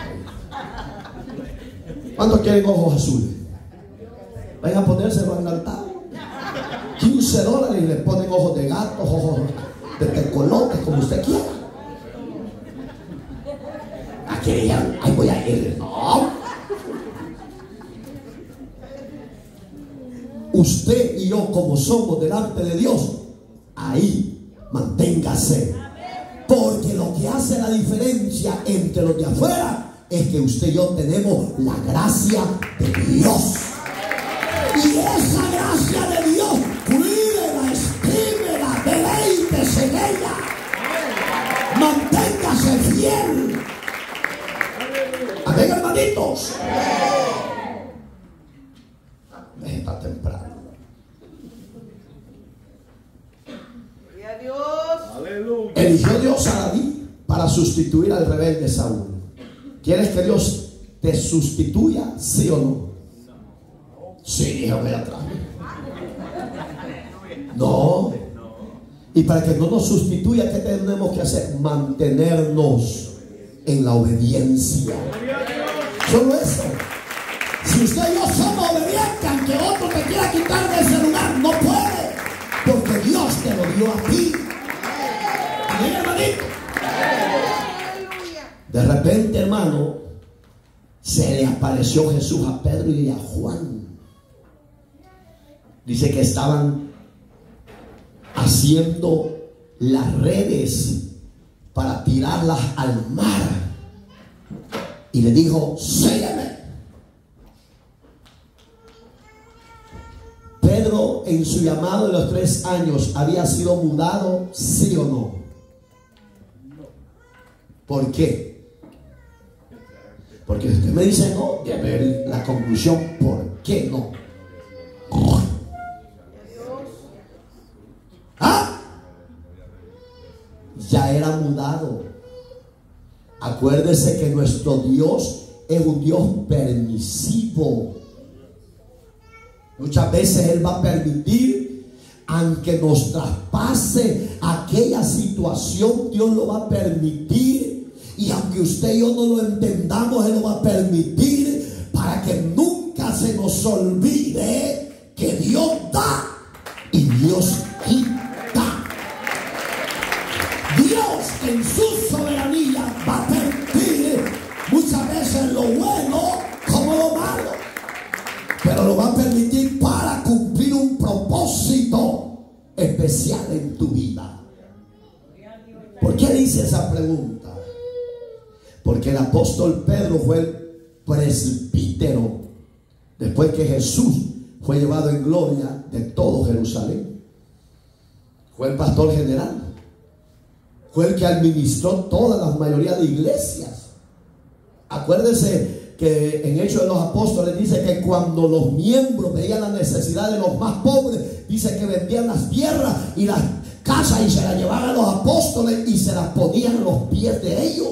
¿Cuántos quieren ojos azules? Vayan a ponérselo en el altar. $15 y le ponen ojos de gato, ojos de tecolotes, como usted quiera. Aquí digan: ahí voy a ir. No. Usted y yo, como somos delante de Dios, ahí manténgase. Porque lo que hace la diferencia entre los de afuera es que usted y yo tenemos la gracia de Dios. Y esa gracia de Dios, cuídela, estímela, deleítese en ella. Manténgase fiel. Amén, hermanitos. Está temprano. Gloria a Dios. Aleluya. Eligió Dios a David para sustituir al rebelde Saúl. ¿Quieres que Dios te sustituya? ¿Sí o no? Sí, déjame atrás. No. Y para que no nos sustituya, ¿qué tenemos que hacer? Mantenernos en la obediencia. Solo eso. Si usted y yo somos obedientes, aunque otro te quiera quitar de ese lugar, no puede. Porque Dios dio a ti. Amén, hermanito. Aleluya. De repente, hermano, se le apareció Jesús a Pedro y a Juan. Dice que estaban haciendo las redes para tirarlas al mar. Y le dijo: sígueme. Pedro, en su llamado de los 3 años, había sido mudado, ¿sí o no? ¿Por qué? Porque usted me dice no, debe ver la conclusión. ¿Por qué no? ¿Ah? Ya era mudado. Acuérdese que nuestro Dios es un Dios permisivo. Muchas veces Él va a permitir, aunque nos traspase aquella situación, Dios lo va a permitir. Y aunque usted y yo no lo entendamos, Él lo va a permitir para que nunca se nos olvide que Dios da y Dios quita. Dios en su soberanía va a permitir muchas veces lo bueno como lo malo, pero lo va a permitir para cumplir un propósito especial en tu vida. ¿Por qué dice esa pregunta? Porque el apóstol Pedro fue el presbítero después que Jesús fue llevado en gloria de todo Jerusalén. Fue el pastor general. Fue el que administró toda la mayoría de iglesias. Acuérdese que en Hechos de los Apóstoles dice que cuando los miembros veían la necesidad de los más pobres, dice que vendían las tierras y las casas y se las llevaban a los apóstoles y se las ponían a los pies de ellos.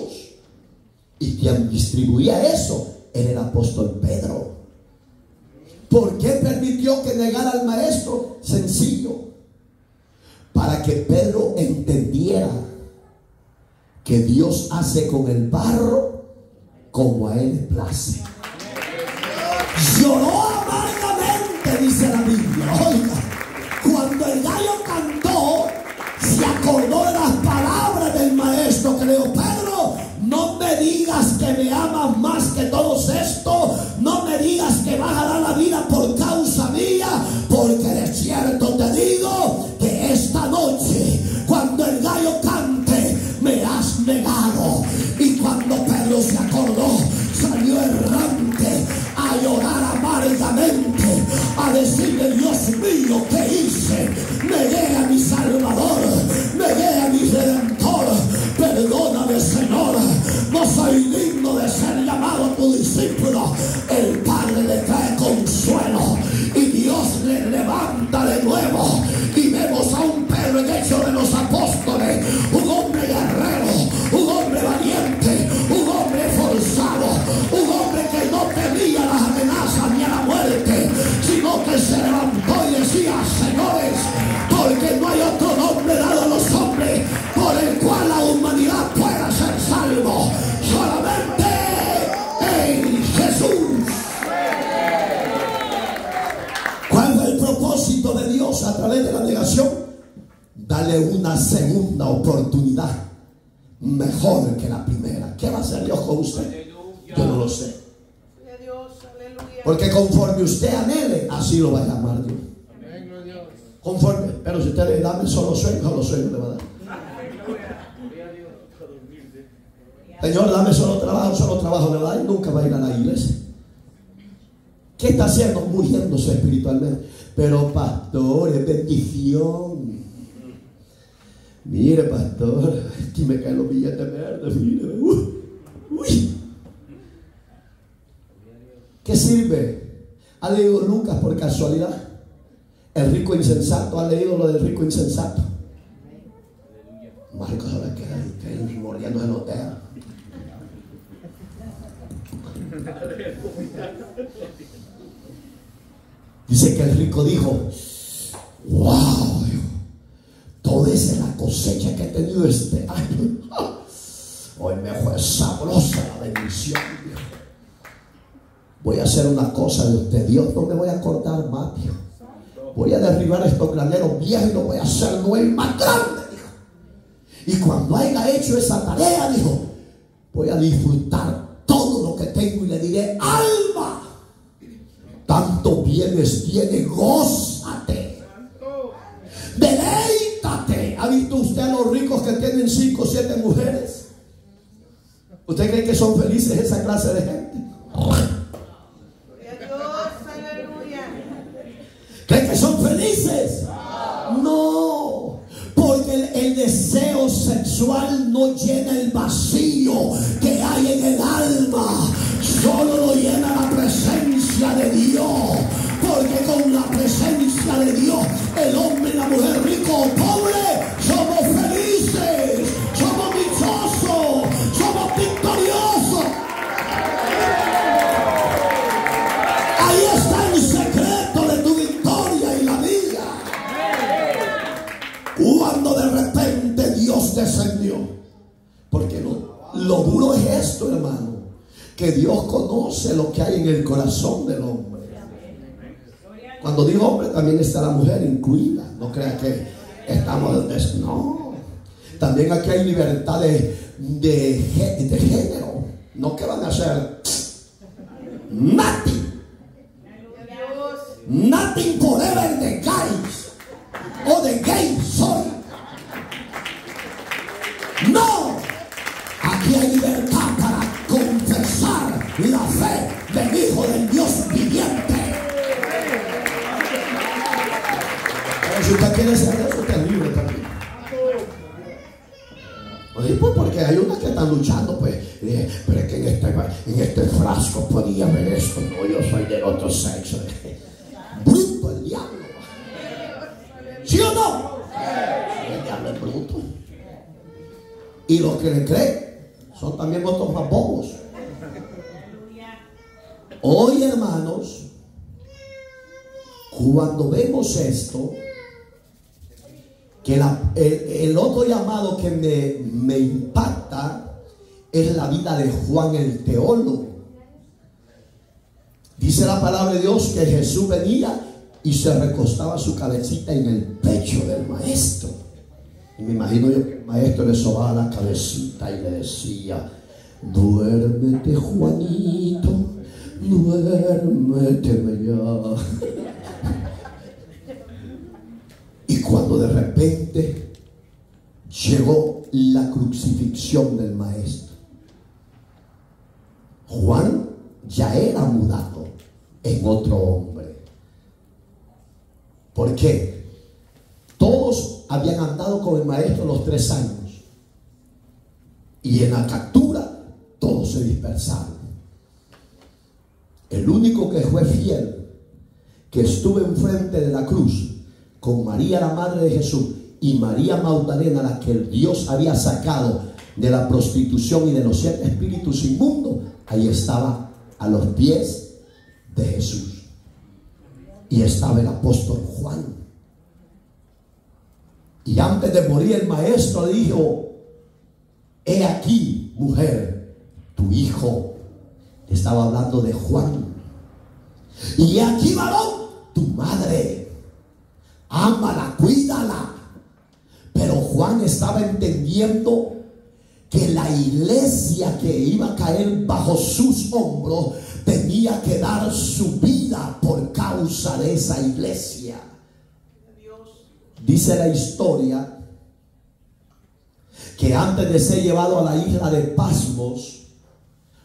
Y quien distribuía eso era el apóstol Pedro. ¿Por qué permitió que negara al maestro? Sencillo, para que Pedro entendiera que Dios hace con el barro como a Él le place. Lloró amargamente, dice la Biblia. Oiga, cuando el gallo cantó, se acordó de las palabras del maestro que le dijo: Pedro, no me digas que me amas más que todos estos. No me digas que vas a dar la vida por causa mía, porque de cierto te digo que esta noche, cuando el gallo cante, me has negado. Y cuando Pedro se acordó, salió errante a llorar amargamente, a decirle: Dios mío, ¿qué hice? Negué a mi Salvador, negué a mi Redentor. Perdóname, Señor, no soy digno de ser llamado tu discípulo. El Padre le trae consuelo y Dios le levanta de nuevo. Y vemos a un Pedro en Hechos de los Apóstoles, un hombre guerrero, un hombre valiente, un hombre esforzado, un hombre que no temía las amenazas ni a la muerte, sino que se levantó y decía: señores, porque no hay otro nombre dado a los hombres por el cual la humanidad pueda ser salvo, solamente en Jesús. ¿Cuál fue el propósito de Dios a través de la negación? Dale una segunda oportunidad mejor que la primera. ¿Qué va a hacer Dios con usted? Yo no lo sé. Porque conforme usted anhele, así lo va a llamar Dios. Conforme, pero si usted le da solo sueño le va a dar. Señor, dame solo trabajo le va a dar y nunca va a ir a la iglesia. ¿Qué está haciendo? Muriéndose espiritualmente. Pero pastor, es bendición. Mire, pastor, aquí me caen los billetes verdes. Mire, uy. ¿Qué sirve? ¿Ha leído Lucas por casualidad? El rico insensato. ¿Ha leído lo del rico insensato? Marcos ahora queda mordiéndose los dedos. Dice que el rico dijo: wow, toda esa es la cosecha que he tenido este año. Hoy me fue sabrosa la bendición. Voy a hacer una cosa de usted. Dios no me voy a acordar más, Dios. voy a derribar estos graneros viejos y los voy a hacer nuevos más grandes, dijo. Y cuando haya hecho esa tarea, dijo, voy a disfrutar todo lo que tengo y le diré, alma, tanto bienes tiene, gózate, deleítate. ¿Ha visto usted a los ricos que tienen 5 o 7 mujeres? ¿Usted cree que son felices esa clase de gente? ¿Cree que son felices? No, porque el deseo sexual no llena el vacío que hay en el alma, solo lo llena la presencia de Dios. Porque con la presencia de Dios, el hombre y la mujer, rico o pobre, somos felices, somos dichosos, somos victoriosos. Ahí está el secreto de tu victoria y la mía. Cuando de repente Dios descendió. Porque lo duro es esto, hermano, que Dios conoce lo que hay en el corazón del hombre. Cuando digo hombre, también está la mujer incluida. No crean que estamos... No. También aquí hay libertad de género. No que van a ser nothing. Nothing forever de gays. O de gay soy. No. Aquí hay libertad para confesar la fe del Hijo del Dios viviente. Si usted quiere ser eso, usted es libre también. Oye, pues porque hay unas que están luchando, pues, pero es que en este frasco podía ver esto. No, yo soy del otro sexo. Bruto el diablo. ¿Sí o no? El diablo es bruto. Y los que le creen son también otros más bobos. Hoy, hermanos, cuando vemos esto, que el otro llamado que me impacta es la vida de Juan el teólogo. Dice la palabra de Dios que Jesús venía y se recostaba su cabecita en el pecho del maestro. Y me imagino yo que el maestro le sobaba la cabecita y le decía, duérmete, Juanito, duérmete ya. Y cuando de repente llegó la crucifixión del maestro, Juan ya era mudado en otro hombre. ¿Por qué? Todos habían andado con el maestro los 3 años y en la captura todos se dispersaron. El único que fue fiel, que estuvo enfrente de la cruz con María, la madre de Jesús, y María Magdalena, la que el Dios había sacado de la prostitución y de los 7 espíritus inmundos, ahí estaba a los pies de Jesús. Y estaba el apóstol Juan. Y antes de morir el maestro dijo, he aquí, mujer, tu hijo. Estaba hablando de Juan. Y he aquí, varón, tu madre. Ámala, cuídala. Pero Juan estaba entendiendo que la iglesia que iba a caer bajo sus hombros tenía que dar su vida por causa de esa iglesia. Dice la historia que antes de ser llevado a la isla de Pasmos,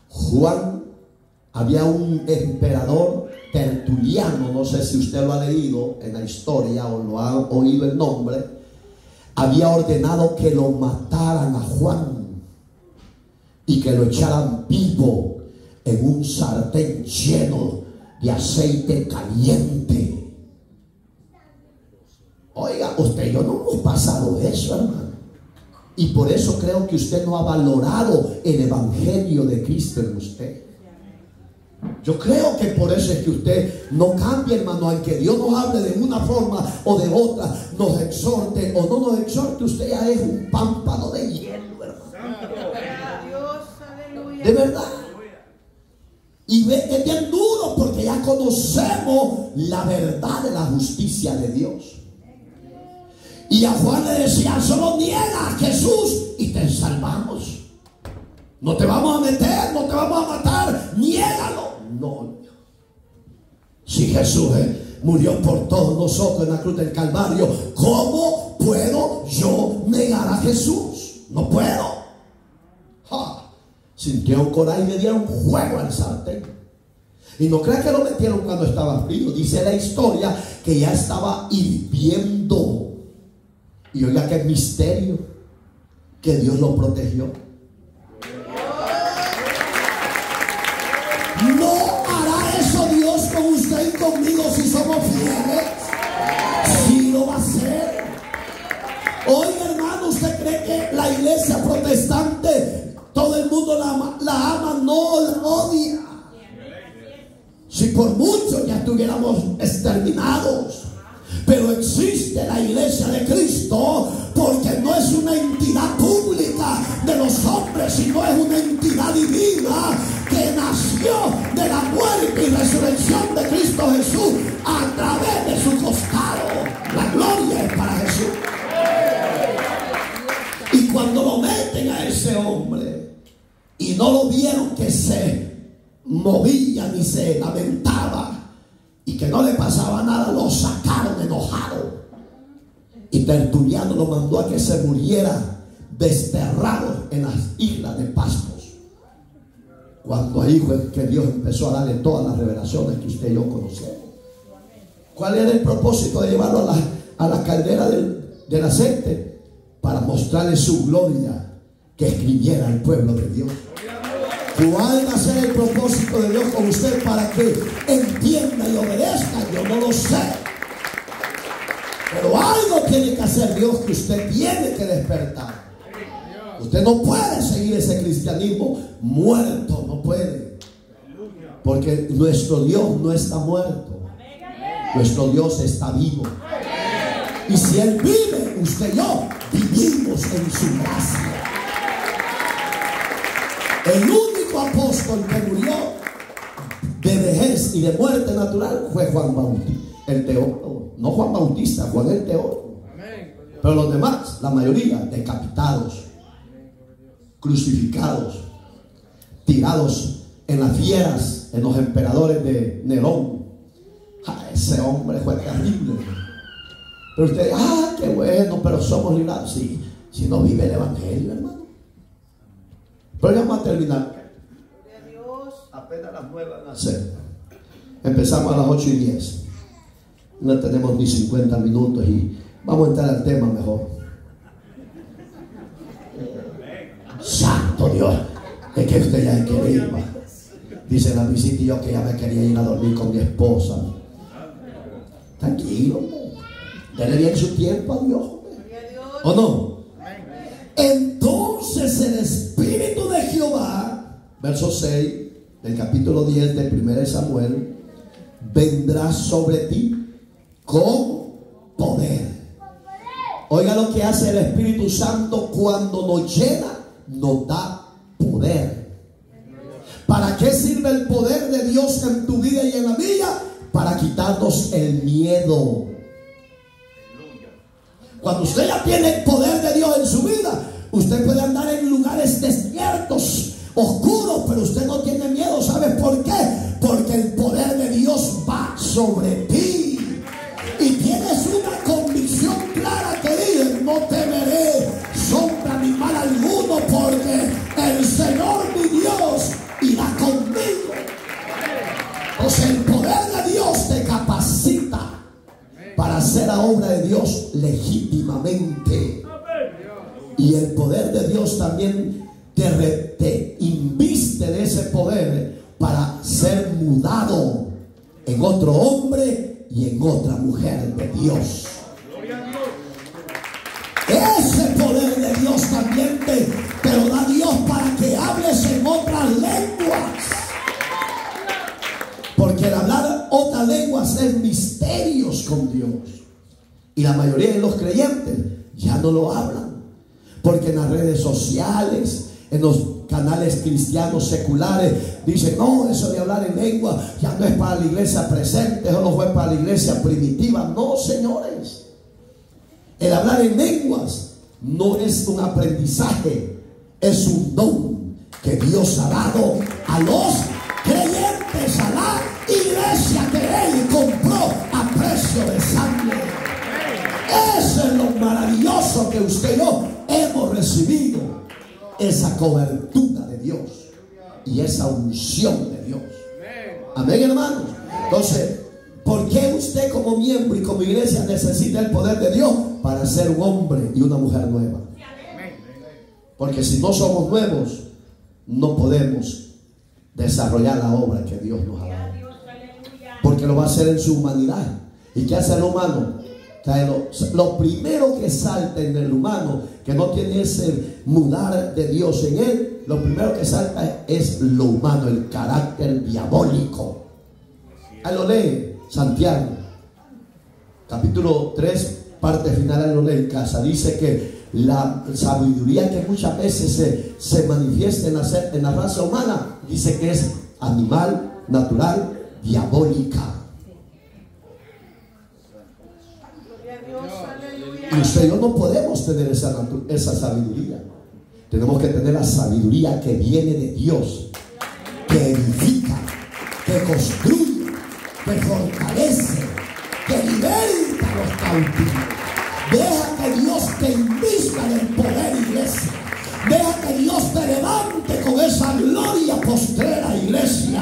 Juan, había un emperador Tertuliano, no sé si usted lo ha leído en la historia o lo ha oído el nombre, había ordenado que lo mataran a Juan y que lo echaran vivo en un sartén lleno de aceite caliente. Oiga, usted y yo no hemos pasado eso, hermano. Y por eso creo que usted no ha valorado el evangelio de Cristo en usted. Yo creo que por eso es que usted no cambia, hermano. Aunque Dios nos hable de una forma o de otra, nos exhorte o no nos exhorte, usted ya es un pámpano de hielo, hermano. De verdad. Y es bien duro porque ya conocemos la verdad de la justicia de Dios. Y a Juan le decía, solo niega a Jesús y te salvamos. No te vamos a meter, no te vamos a matar, niégalo. No. Si Jesús murió por todos nosotros en la cruz del Calvario, ¿cómo puedo yo negar a Jesús? No puedo. Sintieron coraje y le dieron fuego al sartén. Y no crean que lo metieron cuando estaba frío. Dice la historia que ya estaba hirviendo. Y oiga qué misterio, que Dios lo protegió. No hará eso Dios con usted y conmigo si somos fieles. Sí lo va a hacer. Oiga, hermano, ¿usted cree que la iglesia protestante todo el mundo la ama? No, la odia. Si por mucho ya estuviéramos exterminados. Pero existe la iglesia de Cristo porque no es una entidad pública de los hombres, sino es una entidad divina que nació de la muerte y resurrección de Cristo Jesús a través de su costado. La gloria es para Jesús. Y cuando lo meten a ese hombre y no lo vieron que se movía ni se lamentaba y que no le pasaba nada, lo sacaron enojado. Y Tertuliano lo mandó a que se muriera desterrado en las islas de Pasmos. Cuando ahí fue que Dios empezó a darle todas las revelaciones que usted y yo conocemos. ¿Cuál era el propósito de llevarlo a la caldera del aceite? Para mostrarle su gloria, que escribiera al pueblo de Dios. ¿Cuál va a ser el propósito de Dios con usted para que entienda y obedezca? Yo no lo sé. Pero algo tiene que hacer Dios, que usted tiene que despertar. Usted no puede seguir ese cristianismo muerto, no puede. Porque nuestro Dios no está muerto. Nuestro Dios está vivo. Y si Él vive, usted y yo vivimos en su gracia. El único apóstol que murió de vejez y de muerte natural fue Juan Bautista, el teólogo. No Juan Bautista, Juan el teólogo. Pero los demás, la mayoría, decapitados, crucificados, tirados en las fieras, en los emperadores de Nerón. Ese hombre fue terrible. Pero usted, qué bueno, pero somos librados. Sí, si no vive el evangelio, hermano. Pero ya vamos a terminar. Apenas las 9 van a ser. Empezamos a las 8:10. No tenemos ni 50 minutos y vamos a entrar al tema mejor. Santo Dios, es que usted ya quiere ir. Dice la visita y yo que ya me quería ir a dormir con mi esposa. Tranquilo, dele bien su tiempo a Dios. ¿O no? Entonces el Espíritu de Jehová, verso 6 del capítulo 10 de 1 Samuel, vendrá sobre ti con poder. Oiga lo que hace el Espíritu Santo cuando nos llena, nos da poder. ¿Para qué sirve el poder de Dios en tu vida y en la mía? Para quitarnos el miedo. Cuando usted ya tiene el poder de Dios en su vida, usted puede andar en lugares desiertos, oscuros, pero usted no tiene miedo. ¿Sabes por qué? Porque el poder de Dios va sobre ti. Y tienes una convicción clara que dice: no temeré sombra ni mal alguno, porque el Señor mi Dios irá conmigo. Entonces el poder de Dios te capacita para hacer la obra de Dios legítimamente. Y el poder de Dios también te inviste de ese poder para ser mudado en otro hombre y en otra mujer de Dios. Ese poder de Dios también te lo da Dios para que hables en otras lenguas. Porque el hablar otras lenguas es misterios con Dios. Y la mayoría de los creyentes ya no lo hablan. Porque en las redes sociales, en los canales cristianos seculares dicen: no, eso de hablar en lengua ya no es para la iglesia presente, eso no fue para la iglesia primitiva. No, señores, el hablar en lenguas no es un aprendizaje, es un don que Dios ha dado a los creyentes, a la iglesia que Él compró a precio de sangre. Eso es lo maravilloso que usted y yo hemos recibido, esa cobertura de Dios y esa unción de Dios. Amén, hermanos. Entonces, ¿por qué usted como miembro y como iglesia necesita el poder de Dios? Para ser un hombre y una mujer nueva. Porque si no somos nuevos, no podemos desarrollar la obra que Dios nos ha dado. Porque lo va a hacer en su humanidad. ¿Y qué hace el humano? Lo primero que salta en el humano, que no tiene ese mudar de Dios en él, lo primero que salta es lo humano, el carácter diabólico. Ahí lo lee Santiago, capítulo 3, parte final, ahí lo lee en casa. Dice que la sabiduría que muchas veces se manifiesta en la raza humana, dice que es animal, natural, diabólica. Y usted y yo no podemos tener esa sabiduría. Tenemos que tener la sabiduría que viene de Dios, que edifica, que construye, que fortalece, que liberta a los cautivos. Deja que Dios te invista del poder, iglesia. Deja que Dios te levante con esa gloria postrera, iglesia.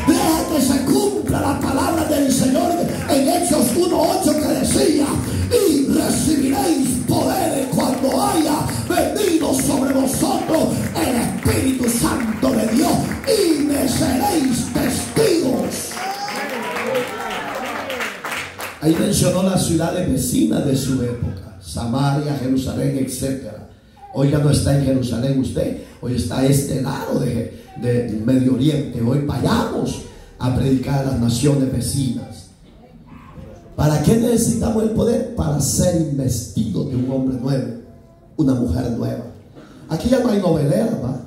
Deja que se cumpla la palabra del Señor en Hechos 1:8, que decía: y recibiréis poder cuando haya venido sobre vosotros el Espíritu Santo de Dios, y me seréis testigos. Ahí mencionó las ciudades vecinas de su época: Samaria, Jerusalén, etc. Hoy ya no está en Jerusalén usted, hoy está a este lado del Medio Oriente. Hoy vayamos a predicar a las naciones vecinas. ¿Para qué necesitamos el poder? Para ser investidos de un hombre nuevo, una mujer nueva. Aquí ya no hay noveleras, ¿va?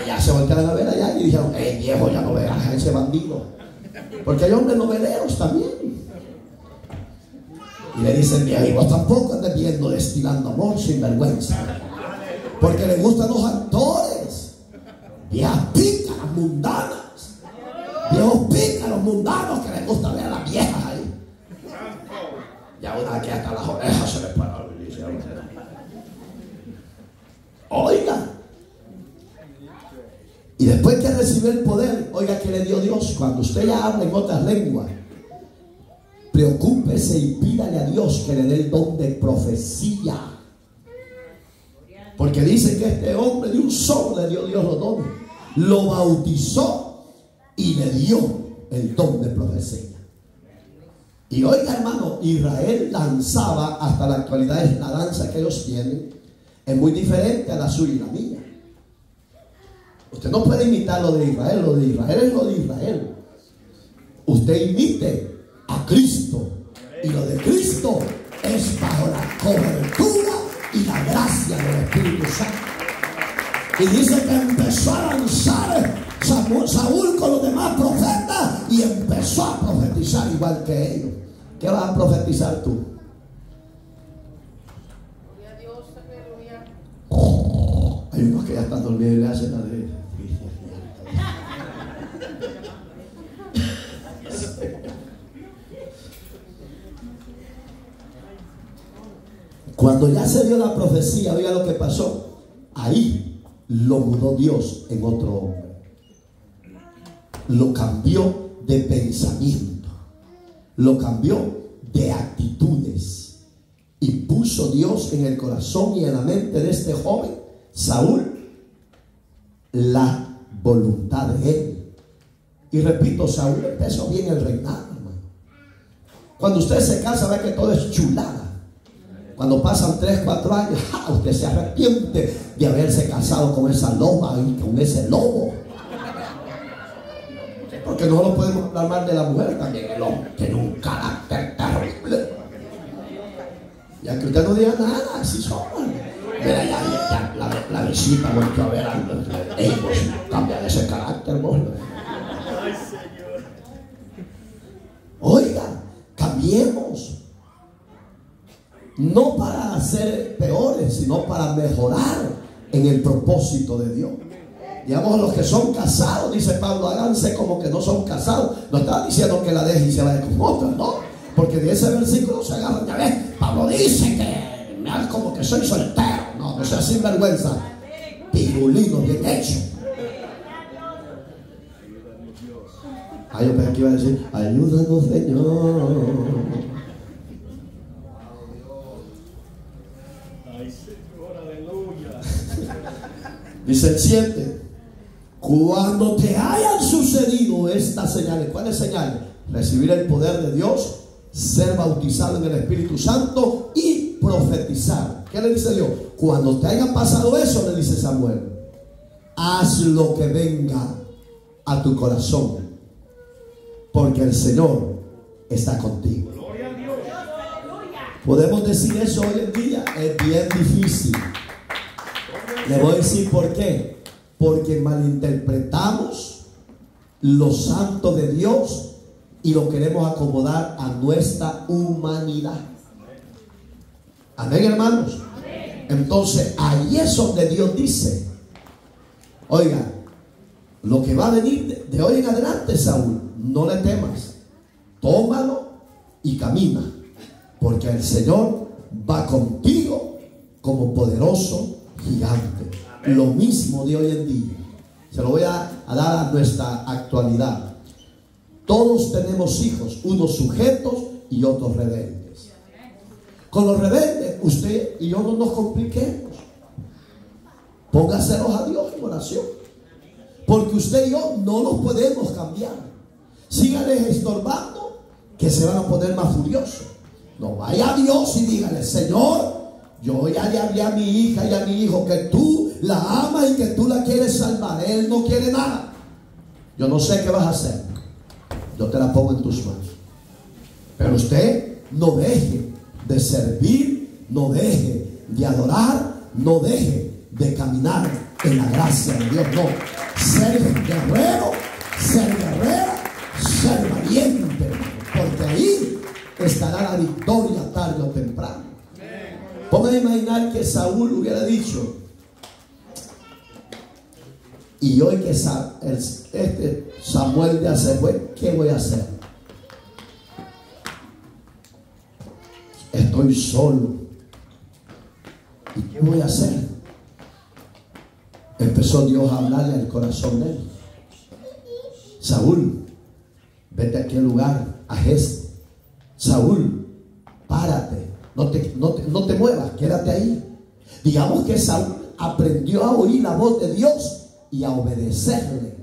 Ya se voltearon a ver allá y dijeron: viejo, ya no veas a ese bandido. Porque hay hombres noveleros también. Y le dicen: viejo, vos tampoco andes viendo destilando amor sin vergüenza. Porque le gustan los actores, viejas pícaras, mundanas. Viejos pícaros, mundanos, que les gusta ver a las viejas ahí. Ya una que hasta las orejas se le para. Oiga. Y después que recibió el poder, oiga que le dio Dios. Cuando usted ya habla en otras lenguas, preocúpese y pídale a Dios que le dé el don de profecía. Porque dice que este hombre de un solo le dio Dios los dones. Lo bautizó y le dio el don de profecía. Y oiga, hermano, Israel danzaba, hasta la actualidad es la danza que ellos tienen, es muy diferente a la suya y la mía. Usted no puede imitar lo de Israel. Lo de Israel es lo de Israel. Usted imite a Cristo, y lo de Cristo es bajo la cobertura y la gracia del Espíritu Santo. Y dice que empezó a danzar Saúl con los demás profetas, y empezó a profetizar igual que ellos. ¿Qué vas a profetizar tú? Hay unos que ya están dormidos y le hacen la de... Cuando ya se dio la profecía, oiga lo que pasó. Ahí lo mudó Dios en otro hombre. Lo cambió de pensamiento. Lo cambió de actitudes. Y puso Dios en el corazón y en la mente de este joven, Saúl, la voluntad de él. Y repito, Saúl empezó bien el reinado, hermano. Cuando usted se casa, ve que todo es chulada. Cuando pasan 3, 4 años, usted se arrepiente de haberse casado con esa loba y con ese lobo. Porque no lo podemos hablar mal de la mujer, también el hombre tiene un carácter terrible. Ya que usted no diga nada, así son. Mira, ya la visita volvió a ver algo. Ey, pues, cambia ese carácter, vos. Ay, Señor. Oiga, cambiemos. No para ser peores, sino para mejorar en el propósito de Dios. Digamos, los que son casados, dice Pablo, háganse como que no son casados. No está diciendo que la deje y se vaya con otra, no. Porque de ese versículo se agarran, ya ves, Pablo dice que me hagan como que soy soltero. No, no sea sinvergüenza. Pirulino bien hecho. Ah, yo pensé que iba a decir, ayúdanos, Señor. Ay, Señor, aleluya. Dice el 7. Cuando te hayan sucedido estas señales, ¿cuáles señales? Recibir el poder de Dios, ser bautizado en el Espíritu Santo y profetizar. ¿Qué le dice Dios? Cuando te haya pasado eso, le dice Samuel, haz lo que venga a tu corazón, porque el Señor está contigo. Gloria a Dios. Podemos decir eso hoy en día, es bien difícil. Le voy a decir por qué. Porque malinterpretamos lo santo de Dios y lo queremos acomodar a nuestra humanidad. Amén, hermanos. Entonces, ahí es donde Dios dice, oiga, lo que va a venir de hoy en adelante, Saúl, no le temas, tómalo y camina, porque el Señor va contigo como poderoso gigante. Lo mismo de hoy en día. Se lo voy a dar a nuestra actualidad. Todos tenemos hijos, unos sujetos y otros rebeldes. Con los rebeldes, usted y yo no nos compliquemos. Póngaselos a Dios en oración. Porque usted y yo no los podemos cambiar. Síganles estorbando, que se van a poner más furiosos. No vaya a Dios y dígale, Señor, yo ya le hablé a mi hija y a mi hijo que tú la amas y que tú la quieres salvar. Él no quiere nada. Yo no sé qué vas a hacer. Yo te la pongo en tus manos. Pero usted no deje de servir, no deje de adorar, no deje de caminar en la gracia de Dios. No. Ser guerrero, ser guerrera, ser valiente. Porque ahí estará la victoria tarde o temprano. Pongan a imaginar que Saúl hubiera dicho, y hoy que Samuel ya se fue, ¿qué voy a hacer? Estoy solo. ¿Y qué voy a hacer? Empezó Dios a hablarle al corazón de él. Saúl, vete a aquel lugar, a Jes. Saúl, párate. No te muevas, quédate ahí. Digamos que Saúl aprendió a oír la voz de Dios y a obedecerle.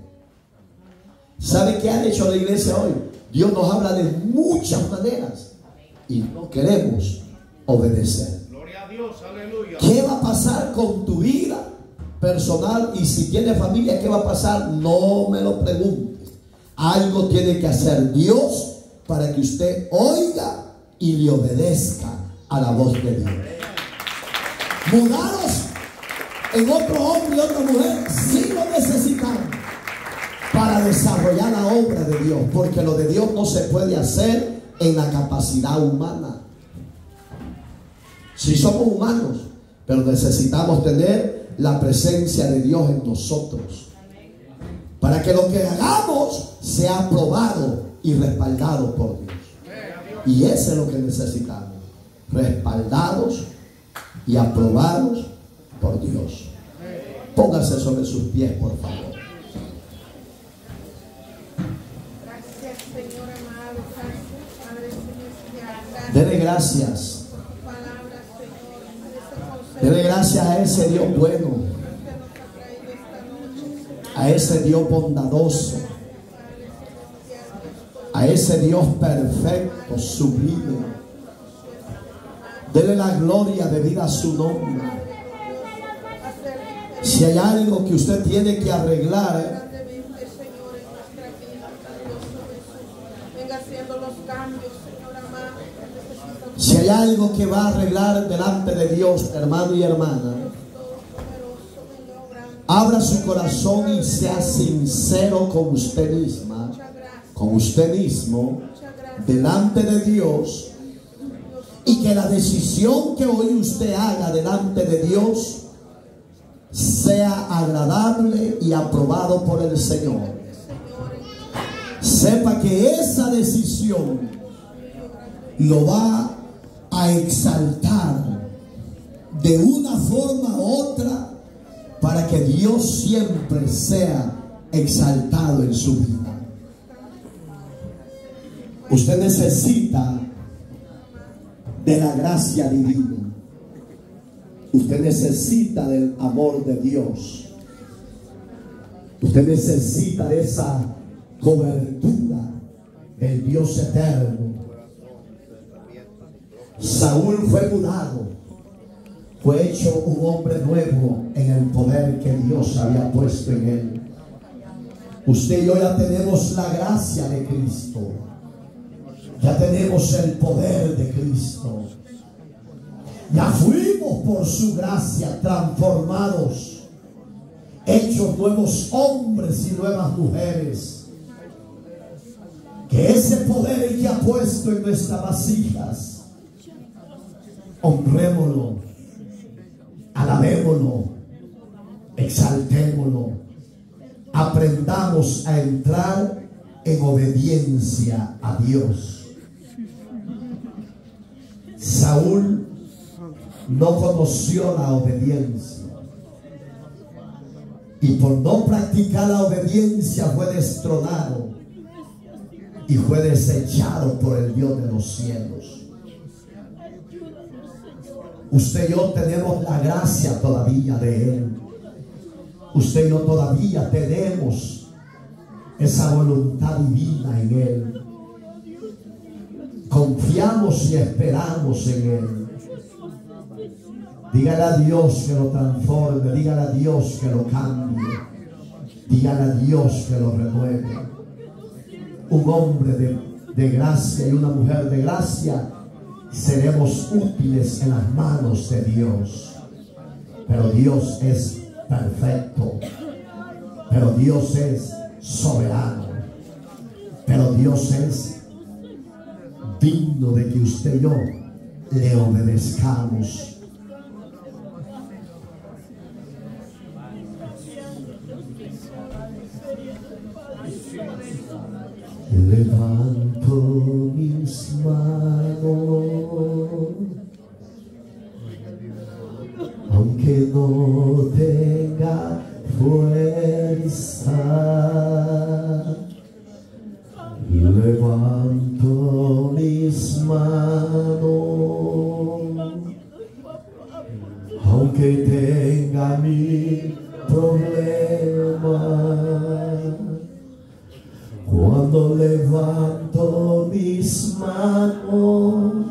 ¿Sabe qué ha hecho la iglesia hoy? Dios nos habla de muchas maneras y no queremos obedecer. Gloria a Dios, aleluya. ¿Qué va a pasar con tu vida personal? Y si tienes familia, ¿qué va a pasar? No me lo preguntes. Algo tiene que hacer Dios para que usted oiga y le obedezca a la voz de Dios. Mudaros en otro hombre y otra mujer, sí lo necesitamos para desarrollar la obra de Dios, porque lo de Dios no se puede hacer en la capacidad humana. Sí somos humanos, pero necesitamos tener la presencia de Dios en nosotros para que lo que hagamos sea aprobado y respaldado por Dios. Y eso es lo que necesitamos, respaldados y aprobados por Dios. Póngase sobre sus pies, por favor. Gracias, Señor amado. Gracias, Padre Celestial. Dele gracias. Por tu palabra, Señor. Por ese consejo Dele gracias a ese Dios bueno, que usted nos ha traído esta noche, Señor. a ese Dios bondadoso, Padre Celestial, Dios a ese Dios perfecto, sublime. Dele la gloria debida a su nombre. Si hay algo que usted tiene que arreglar, grandemente, Señor, en nuestra vida, glorioso Jesús. Venga haciendo los cambios, Señor amado, que necesitamos. si hay hay algo que va a arreglar delante de Dios, hermano y hermana, abra su corazón y sea sincero con usted misma, con usted mismo, delante de Dios, y que la decisión que hoy usted haga delante de Dios sea agradable y aprobado por el Señor. Sepa que esa decisión lo va a exaltar de una forma u otra, para que Dios siempre sea exaltado en su vida. Usted necesita de la gracia divina. Usted necesita del amor de Dios. Usted necesita de esa cobertura del Dios eterno. Saúl fue mudado, fue hecho un hombre nuevo en el poder que Dios había puesto en él. Usted y yo ya tenemos la gracia de Cristo, ya tenemos el poder de Cristo, ya fuimos por su gracia transformados, hechos nuevos hombres y nuevas mujeres. Que ese poder que ha puesto en nuestras vasijas, honrémoslo, alabémoslo, exaltémoslo, aprendamos a entrar en obediencia a Dios. Saúl no conoció la obediencia, y por no practicar la obediencia fue destronado y fue desechado por el Dios de los cielos. Usted y yo tenemos la gracia todavía de Él. Usted y yo todavía tenemos esa voluntad divina en Él. Confiamos y esperamos en Él. Dígale a Dios que lo transforme, dígale a Dios que lo cambie, dígale a Dios que lo renueve. Un hombre de gracia y una mujer de gracia seremos útiles en las manos de Dios. Pero Dios es perfecto, pero Dios es soberano, pero Dios es digno de que usted y yo le obedezcamos. Levanto mis manos, aunque no tenga fuerza. Levanto mis manos, aunque tenga mil problemas. Cuando levanto mis manos,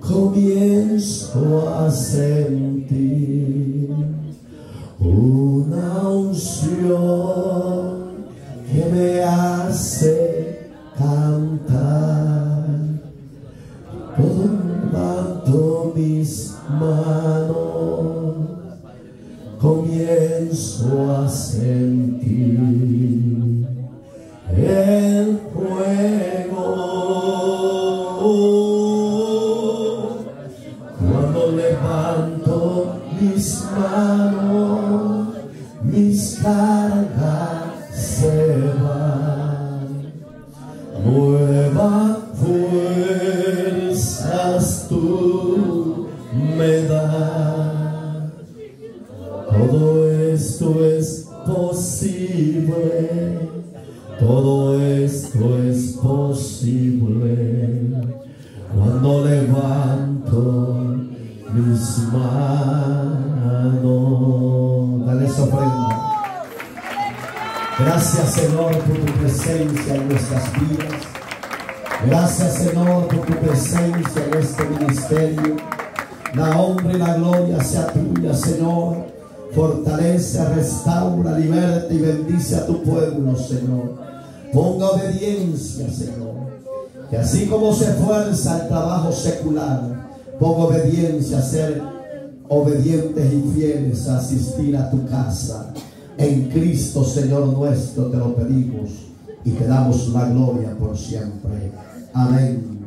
comienzo a sentir una unción que me hace cantar. Cuando levanto mis manos, comienzo a sentir el fuego. Cuando levanto mis manos, mis cargas se van. Nuevas fuerzas tú me das. Todo esto es posible. Todo esto es posible cuando levanto mis manos. Dale esa ofrenda. Gracias, Señor, por tu presencia en nuestras vidas. Gracias, Señor, por tu presencia en este ministerio. La honra y la gloria sea tuya, Señor. Fortalece, restaura, liberta y bendice a tu pueblo, Señor. Ponga obediencia, Señor. Que así como se esfuerza el trabajo secular, pon obediencia a ser obedientes y fieles a asistir a tu casa. En Cristo, Señor nuestro, te lo pedimos y te damos la gloria por siempre. Amén.